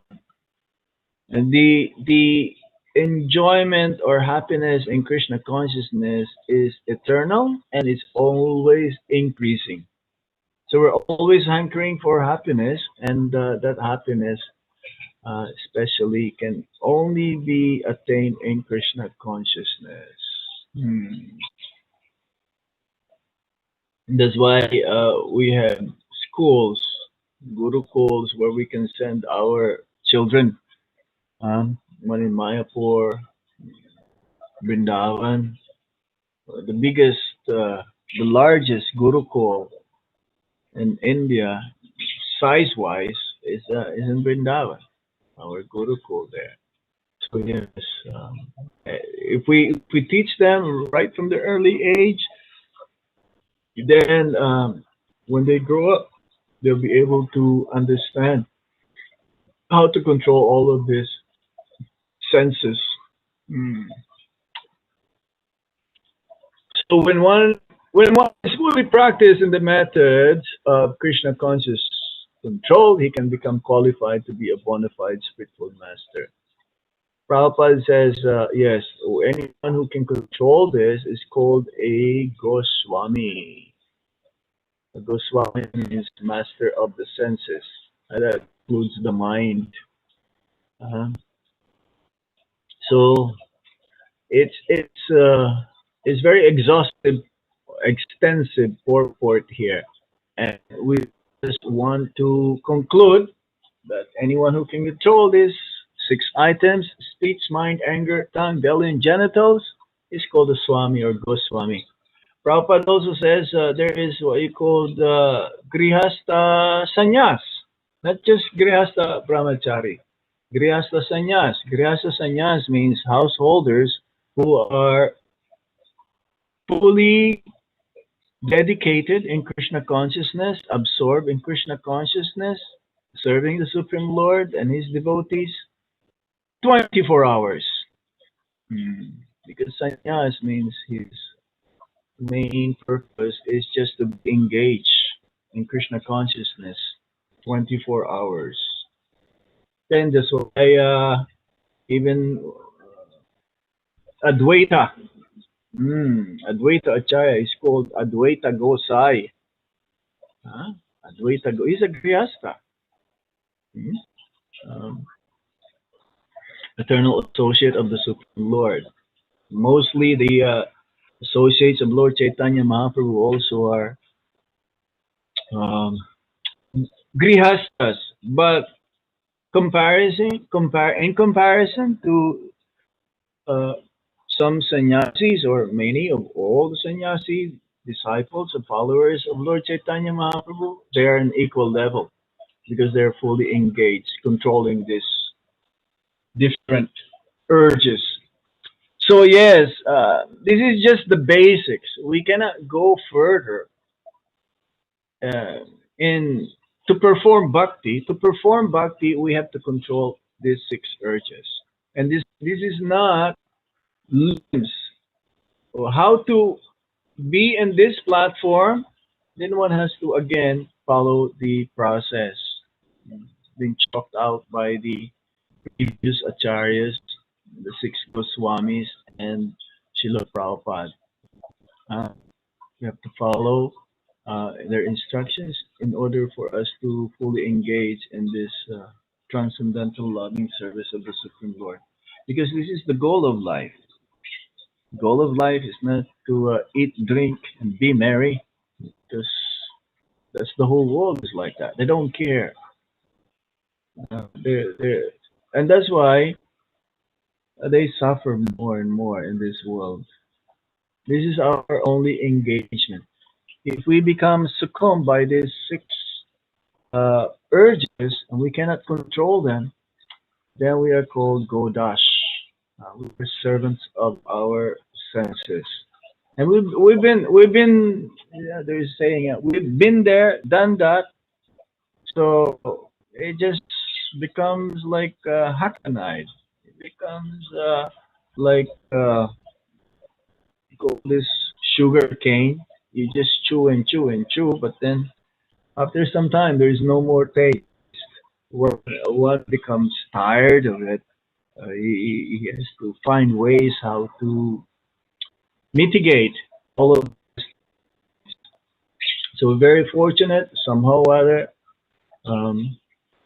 and the enjoyment or happiness in Krishna consciousness is eternal and it's always increasing. So we're always hankering for happiness, and that happiness, especially, can only be attained in Krishna consciousness. Hmm. That's why we have schools, gurukuls, where we can send our children. One in Mayapur, Vrindavan, the biggest, the largest gurukul in India, size-wise, is in Vrindavan. Our gurukul there. So yes, if we teach them right from the early age, then when they grow up, they'll be able to understand how to control all of these senses. Mm. So when one is fully practiced in the methods of Krishna conscious control, he can become qualified to be a bona fide spiritual master. Prabhupada says, yes, anyone who can control this is called a Goswami. A Goswami means master of the senses. And that includes the mind. Uh, so it's very extensive purport here, and we just want to conclude that anyone who can control these six items: speech, mind, anger, tongue, belly, and genitals, is called a Swami or Goswami. Prabhupada also says there is what you call the Grihastha Sannyas, not just Grihastha Brahmachari. Grihastha Sannyas. Grihastha Sannyas means householders who are fully dedicated in Krishna consciousness, absorbed in Krishna consciousness, serving the Supreme Lord and his devotees 24 hours. Because sannyas means his main purpose is just to engage in Krishna consciousness 24 hours. Then that's why even Advaita, Advaita Acharya is called Advaita Gosai. Huh? He's a Grihastha. Eternal associate of the Supreme Lord. Mostly the associates of Lord Chaitanya Mahaprabhu also are Grihasthas, but in comparison to some sannyasis, or many of all the sannyasi disciples and followers of Lord Chaitanya Mahaprabhu, they are an equal level because they're fully engaged, controlling these different urges. So yes, this is just the basics. We cannot go further in to perform bhakti. To perform bhakti, we have to control these six urges, and this is not limbs. So how to be in this platform? Then one has to again follow the process being chalked out by the previous acharyas, the six Goswamis, and Srila Prabhupada. We have to follow their instructions in order for us to fully engage in this transcendental loving service of the Supreme Lord. Because this is the goal of life. The goal of life is not to eat, drink, and be merry, because that's the whole world is like that. They don't care. And that's why they suffer more and more in this world. This is our only engagement. If we become succumbed by these six urges and we cannot control them, then we are called Godash. We're servants of our senses, and we've been yeah, they're saying we've been there, done that. So it just becomes like hackneyed. It becomes like call this sugar cane. You just chew and chew and chew, but then after some time, there is no more taste. One becomes tired of it. He has to find ways how to mitigate all of. So we're very fortunate somehow or other. Um,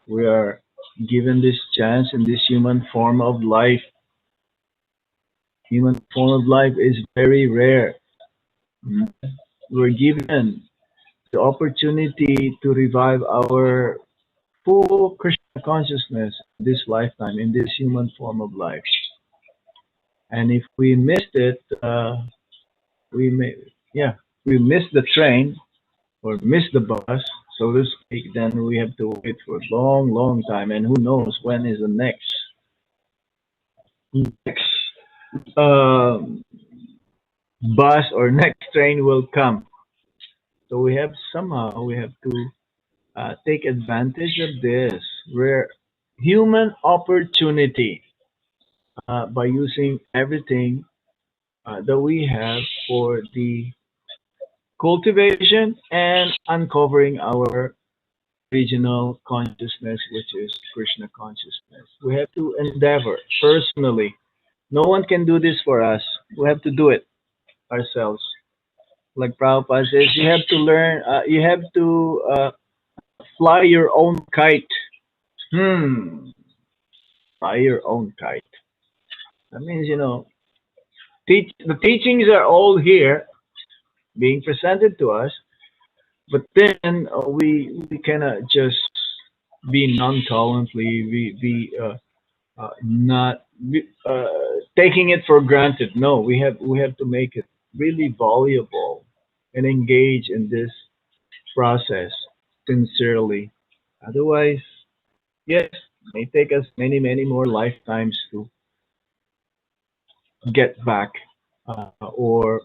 we are given this chance in this human form of life. Human form of life is very rare. Mm. We're given the opportunity to revive our full Krishna consciousness this lifetime in this human form of life. And if we missed it, we may, yeah, we missed the train or missed the bus, so to speak. Then we have to wait for a long, long time, and who knows when is the next um, bus or next train will come. So we have to take advantage of this rare human opportunity by using everything that we have for the cultivation and uncovering our original consciousness, which is Krishna consciousness. We have to endeavor personally. No one can do this for us. We have to do it ourselves. Like Prabhupada says, you have to learn, you have to fly your own kite. Hmm, fly your own kite. That means, the teachings are all here being presented to us, but then we cannot just be nonchalantly not taking it for granted. No, we have to make it really valuable and engage in this process sincerely. Otherwise, yes, it may take us many more lifetimes to get back, or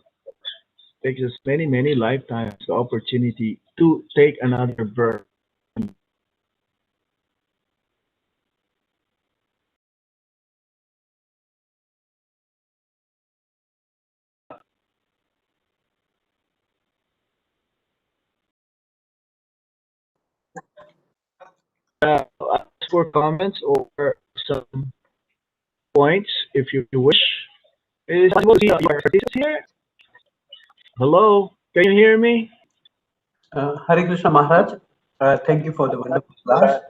takes us many lifetimes the opportunity to take another birth. Ask for comments or some points if you wish. Is it possible to see your participants here? Hello, can you hear me? Hare Krishna Maharaj, thank you for the wonderful class.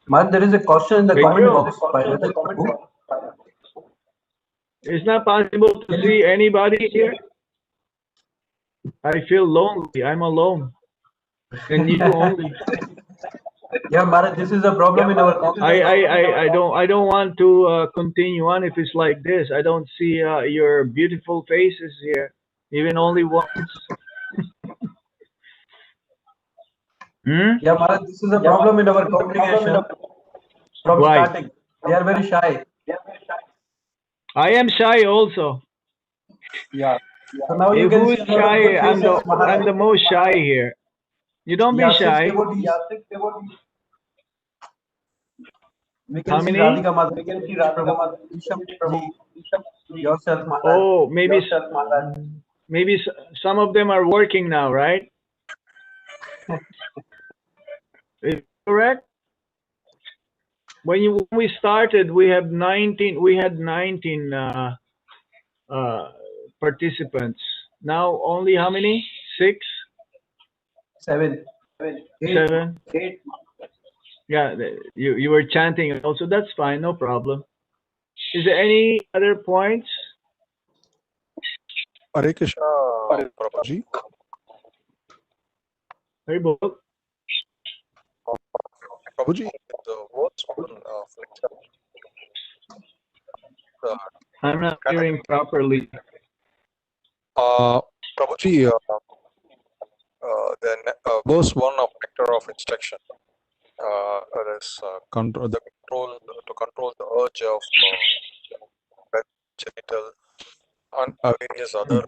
Maharaj, there is a question in the Thank comment you. box by Rajat Prabhu. It's not possible to see anybody here. I feel lonely. I'm alone, and you only. Yeah, Maharaj, this is a problem in our I don't want to continue on if it's like this. I don't see your beautiful faces here, even only once. Hmm? Yeah, Maharaj, this is a problem in our congregation from Why? starting. They are very shy. I am shy also. So now you can Who is see a lot of shy? good faces, I'm Maharaj. the most shy here. You don't be Yeah, six shy. devotees. We How can see many? Radhika Mata, Prabhu, Rishabh Ji, yourself, Maharaj. Oh, maybe some of them are working now, right? Is that correct? When we started, we had 19. We had 19 uh, participants. Now only how many? 6, 7, 8. 7. Yeah, you were chanting also. That's fine, no problem. Is there any other points? Hare Krishna, Prabhuji. Very bold. Prabhuji, the verse 1 of Nectar, I'm not hearing properly. Prabhuji, verse 1 of Nectar of Instruction, control, the control the urge of breath, genital, and various other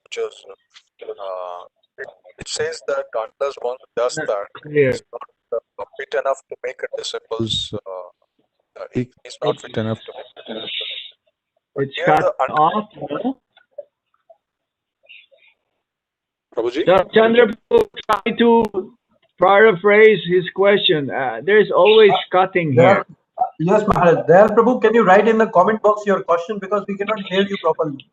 urges. It says that unless one does Not that, clear. he's not fit enough to make a disciples. He's not fit enough to make a disciple. But It's here cut the off. No? Prabhuji? So Chandra try to paraphrase his question. There's always cutting here. Yes, Maharaj. There, Prabhu, can you write in the comment box your question because we cannot hear you properly.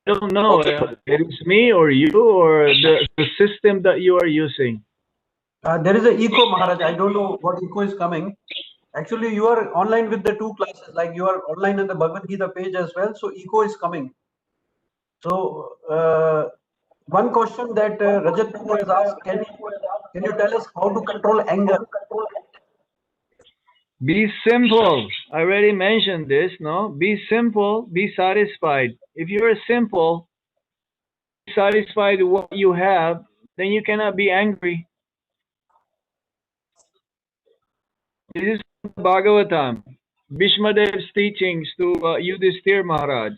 I don't know. Okay. It is me or you or the system that you are using. There is an echo, Maharaj. I don't know what echo is coming. Actually, you are online with the two classes, like you are online in the Bhagavad Gita page as well. So echo is coming. So one question that Rajat Prabhu has asked: Can you tell us how to control anger? Be simple. I already mentioned this, no? Be simple, be satisfied. If you're simple, satisfied with what you have, then you cannot be angry. This is Bhagavatam, Bhishmadev's teachings to Yudhishthir Maharaj.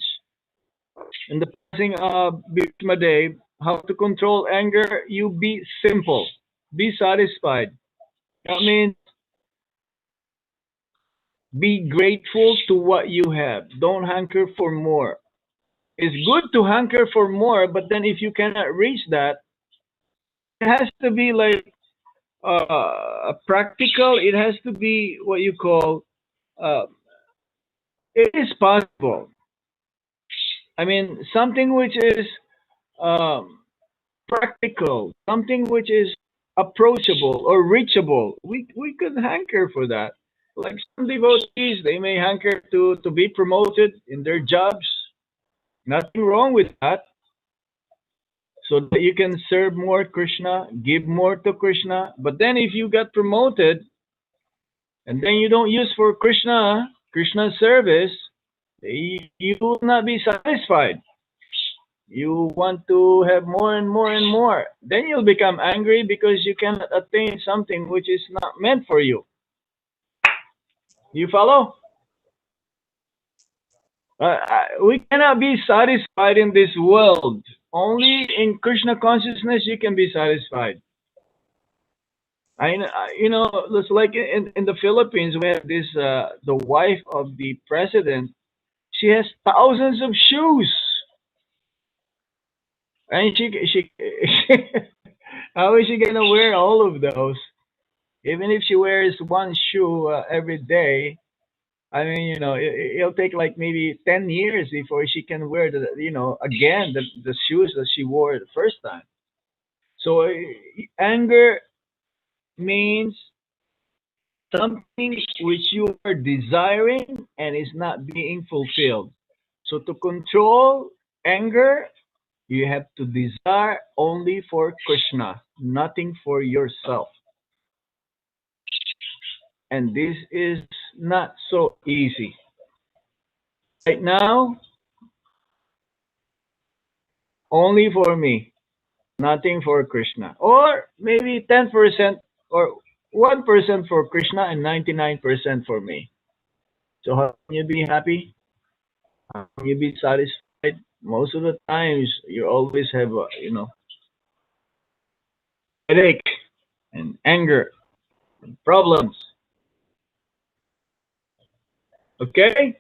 In the passing of Bhishmadev, how to control anger, you be simple, be satisfied. That means be grateful to what you have. Don't hanker for more. It's good to hanker for more, but then if you cannot reach that, it has to be like practical. It has to be what you call, it is possible. I mean, something which is practical, something which is approachable or reachable. We could hanker for that. Like some devotees, they may hanker to be promoted in their jobs. Nothing wrong with that. So that you can serve more Krishna, give more to Krishna. But then if you got promoted and then you don't use for Krishna service, you will not be satisfied. You want to have more and more and more. Then you'll become angry because you cannot attain something which is not meant for you. You follow? We cannot be satisfied in this world. Only in Krishna consciousness you can be satisfied. It's like in the Philippines, we have this, the wife of the president, she has thousands of shoes. And she how is she gonna wear all of those? Even if she wears one shoe every day, I mean, it'll take like maybe 10 years before she can wear again the shoes that she wore the first time. So anger means something which you are desiring and is not being fulfilled. So to control anger, you have to desire only for Krishna, nothing for yourself. And this is not so easy. Right now, only for me, nothing for Krishna. Or maybe 10% or 1% for Krishna and 99% for me. So how can you be happy? How can you be satisfied? Most of the times, you always have, headache and anger and problems. Okay?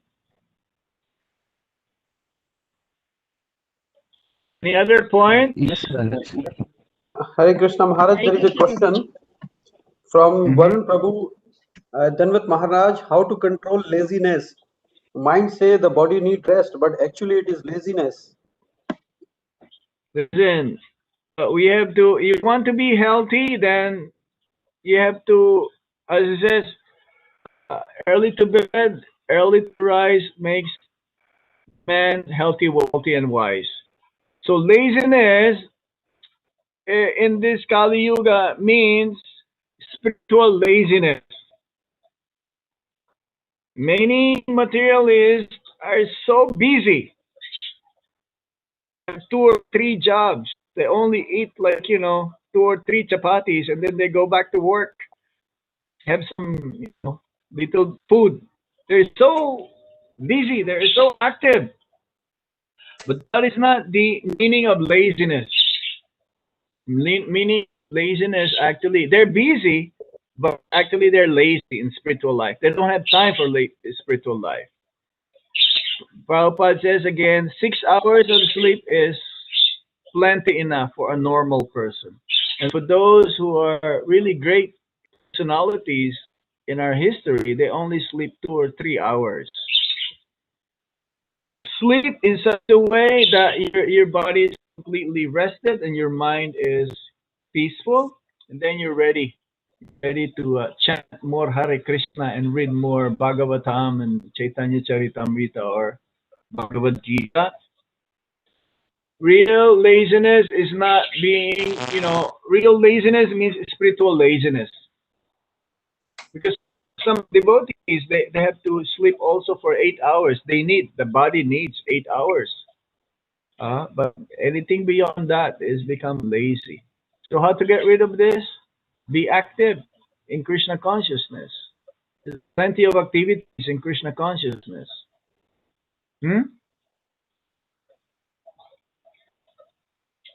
Any other point? Yes, sir. Hare Krishna Maharaj, there is a question from Varun Prabhu, Danvat Maharaj, how to control laziness? Mind say the body need rest, but actually it is laziness. Listen, we have to, you want to be healthy, then you have to, as it says, early to bed, early to rise makes man healthy, wealthy, and wise. So laziness in this Kali Yuga means spiritual laziness. Many materialists are so busy, have 2 or 3 jobs. They only eat like 2 or 3 chapatis, and then they go back to work. Have some little food. They're so busy, they're so active. But that is not the meaning of laziness. Meaning laziness, actually, they're busy, but actually they're lazy in spiritual life. They don't have time for spiritual life. Prabhupada says again, 6 hours of sleep is plenty enough for a normal person. And for those who are really great personalities in our history, they only sleep 2 or 3 hours. Sleep in such a way that your body is completely rested and your mind is peaceful, and then you're ready to chant more Hare Krishna and read more Bhagavatam and Chaitanya Charitamrita or Bhagavad Gita. Real laziness is not being, real laziness means spiritual laziness. Because some devotees, they have to sleep also for 8 hours. The body needs 8 hours. But anything beyond that is become lazy. So how to get rid of this? Be active in Krishna consciousness. There's plenty of activities in Krishna consciousness.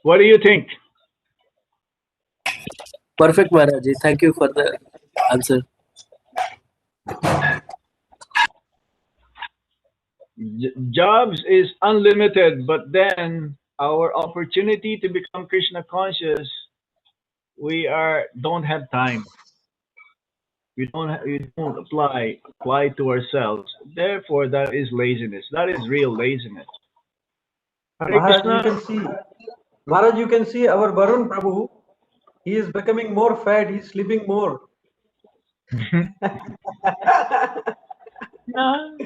What do you think? Perfect, Maharaji. Thank you for the answer. Jobs is unlimited, but then our opportunity to become Krishna conscious, we don't have time. We don't apply to ourselves. Therefore, that is laziness. That is real laziness. Maharaj, you can see our Varun Prabhu. He is becoming more fat. He's sleeping more. No.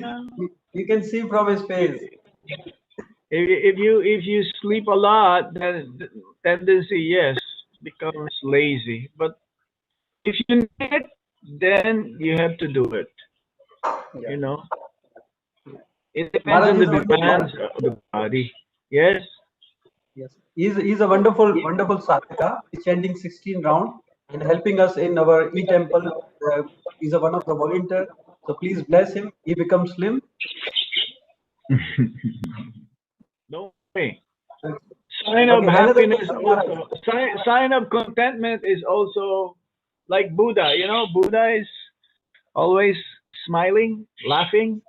You can see from his face. If you sleep a lot, then the tendency, yes, becomes lazy. But if you need it, then you have to do it. Yeah. It depends on the demands of the body. Yes. Yes. He's a wonderful sadhaka. He's chanting 16 rounds and helping us in our e-temple. He's one of the volunteers. So please bless him. He becomes slim. Don't worry. Sign of happiness also. Sign of contentment is also like Buddha. Buddha is always smiling, laughing.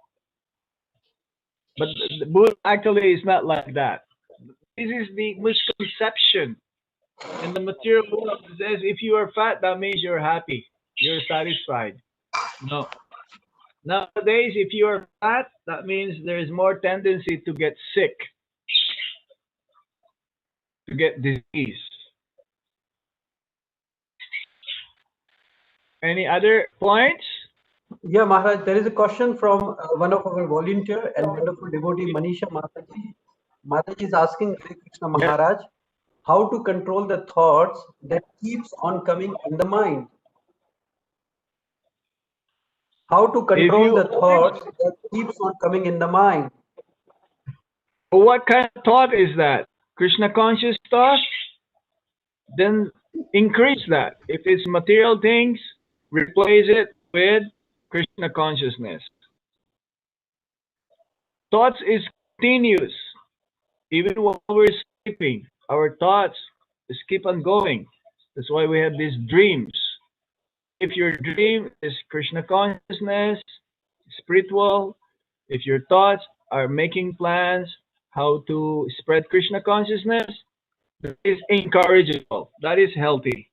But Buddha actually is not like that. This is the misconception. And the material world says if you are fat, that means you're happy. You're satisfied. No. Nowadays, if you are fat, that means there's more tendency to get sick, to get disease. Any other points? Yeah, Maharaj, there is a question from one of our volunteer and wonderful devotee, Manisha Mataji. Mataji is asking Hare Krishna Maharaj, how to control the thoughts that keeps on coming in the mind? How to control the thoughts that keeps on coming in the mind? What kind of thought is that? Krishna conscious thought? Then increase that. If it's material things, replace it with Krishna consciousness. Thoughts is continuous. Even while we're sleeping, our thoughts just keep on going. That's why we have these dreams. If your dream is Krishna consciousness, spiritual, if your thoughts are making plans how to spread Krishna consciousness, that is encourageable. That is healthy.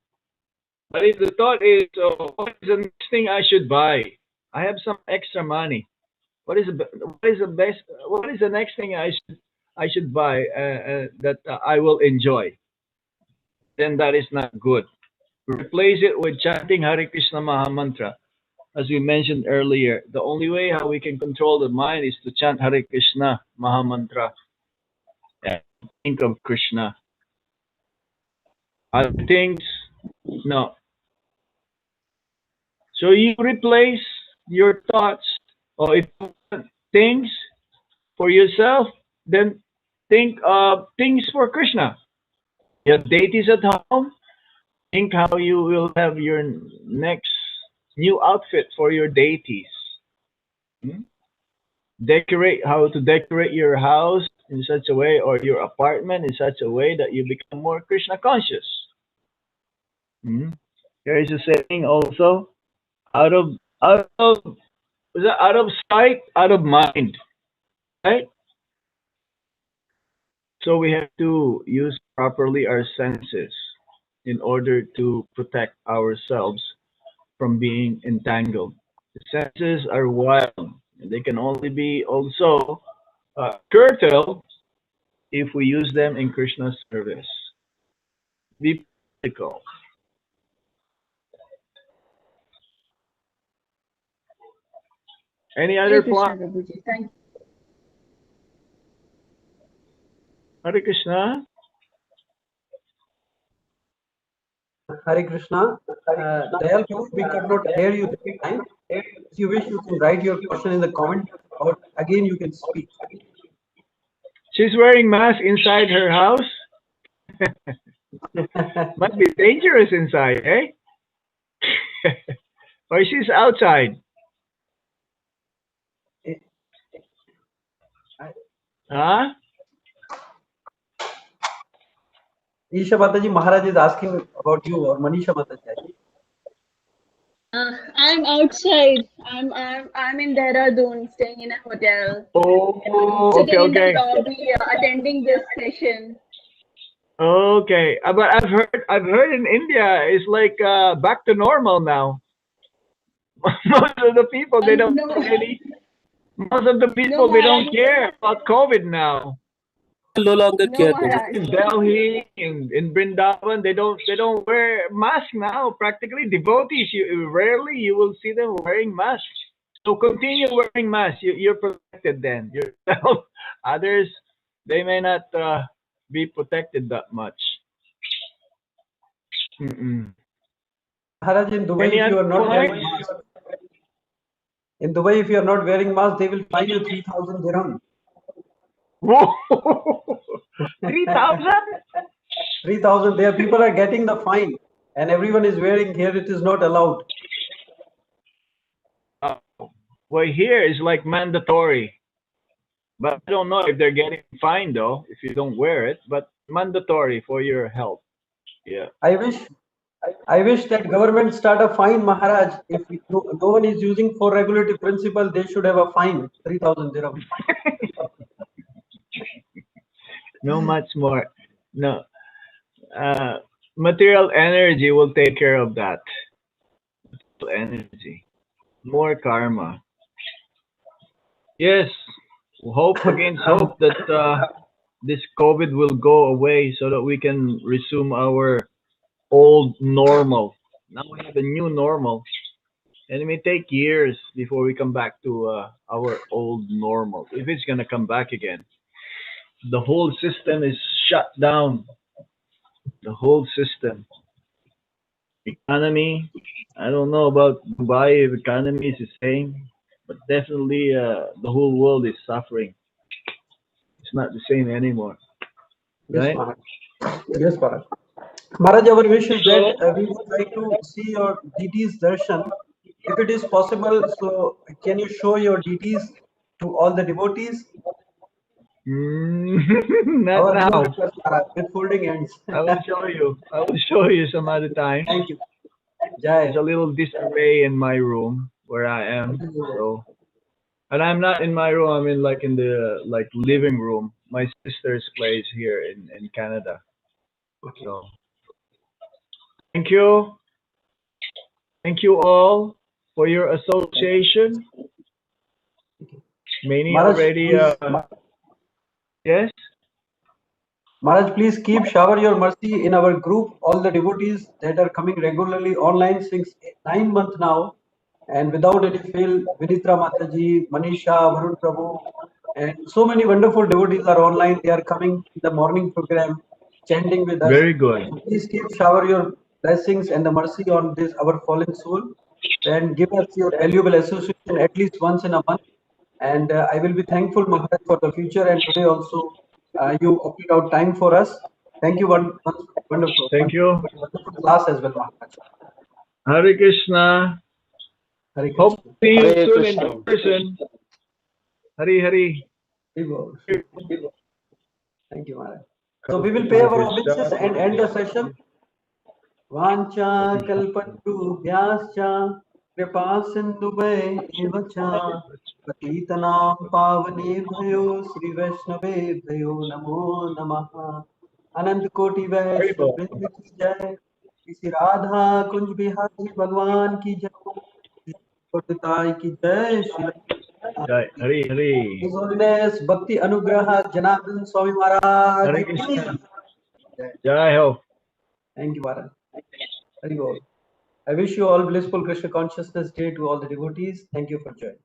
But if the thought is, what is the next thing I should buy? I have some extra money. What is the next thing I should buy that I will enjoy? Then that is not good. Replace it with chanting Hare Krishna Maha Mantra. As we mentioned earlier, the only way how we can control the mind is to chant Hare Krishna Maha Mantra. Yeah, think of Krishna. Other things, no. So you replace your thoughts, or if you want things for yourself, then think of things for Krishna. You have deities at home, think how you will have your next new outfit for your deities. How to decorate your house in such a way, or your apartment in such a way that you become more Krishna conscious. There is a saying also, out of sight, out of mind, right? So we have to use properly our senses in order to protect ourselves from being entangled. The senses are wild, and they can only be also curtailed if we use them in Krishna's service. Be practical. Any other point? Thank Hare Krishna. Hare Krishna. Dayal, we could not hear you this time. If you wish, you can write your question in the comment, or again you can speak. She's wearing mask inside her house. Must be dangerous inside, eh? Or she's outside. Huh? Isha Mataji, Maharaj is asking about you, or Manisha Mataji. I'm outside. I'm in Dehradun, staying in a hotel. Oh, Sitting in okay. the lobby, attending this session. Okay, but I've heard in India it's like back to normal now. Most of the people they don't really. Most of the people they don't care about COVID now. No longer care. In Delhi, in Vrindavan, they don't wear masks now. Practically, devotees rarely you will see them wearing masks. So continue wearing masks. You're protected then. Yourself, others, they may not be protected that much. Maharaj, in Dubai, if you are not wearing mask, if you are not wearing mask, they will fine you 3,000 dirham. Whoa, 3,000? 3,000. There, people are getting the fine, and everyone is wearing. Here, it is not allowed. Well, here is like mandatory, but I don't know if they're getting fined though if you don't wear it. But mandatory for your health. Yeah. I wish that government start a fine, Maharaj. If no one is using for regulative principle, they should have a fine, 3,000 dirham. No much more. No. Material energy will take care of that. Energy. More karma. Yes. Hope against hope that this COVID will go away so that we can resume our old normal. Now we have a new normal. And it may take years before we come back to our old normal. If it's going to come back again. The whole system is shut down. The whole system. Economy. I don't know about Dubai if economy is the same. But definitely the whole world is suffering. It's not the same anymore. Right? Yes, Maharaj. Maharaj, our wish is that we would like to see your deities darshan. If it is possible, so can you show your deities to all the devotees? Not now. With folding hands. I will show you. I will show you some other time. Thank you. Jai. There's a little disarray in my room where I am. So, and I'm not in my room. I'm in the living room. My sister's place here in Canada. So, thank you. Thank you all for your association. Many Maharaj, already. Yes. Maharaj, please keep shower your mercy in our group. All the devotees that are coming regularly online since 9 months now, and without any fail, Vinitra Mataji, Manisha, Varun Prabhu, and so many wonderful devotees are online. They are coming in the morning program, chanting with us. Very good. So please keep shower your blessings and the mercy on this our fallen soul, and give us your valuable association at least once in a month. And I will be thankful, Maharaj, for the future. And today also, you opted out time for us. Thank you, wonderful. Thank you. Wonderful class as well, Maharaj. Hare Krishna. Hare Hope Krishna. to see you Hare soon in Krishna. person. Hari Hari. Hare Bol. Thank you, Maharaj. So we will pay our obeisance and end the session. Vancha kalpatubhyascha kripa sindhubhaiva cha patitanam pavanebhyo Sri Vaishnavebhyo namo namaha. Anant Koti Vaishnav Vrinda ki jai. Shri Radha Kunj Bihari Bhagwan ki jai. Kotitai ki jai. Shri Jai Hari Hari. His Holiness Bhakti Anugraha Janardana Swami Maharaj. Hare Krishna. Jai Ho. Thank you, Maharaj. Hari Bol. I wish you all blissful Krishna consciousness day to all the devotees. Thank you for joining.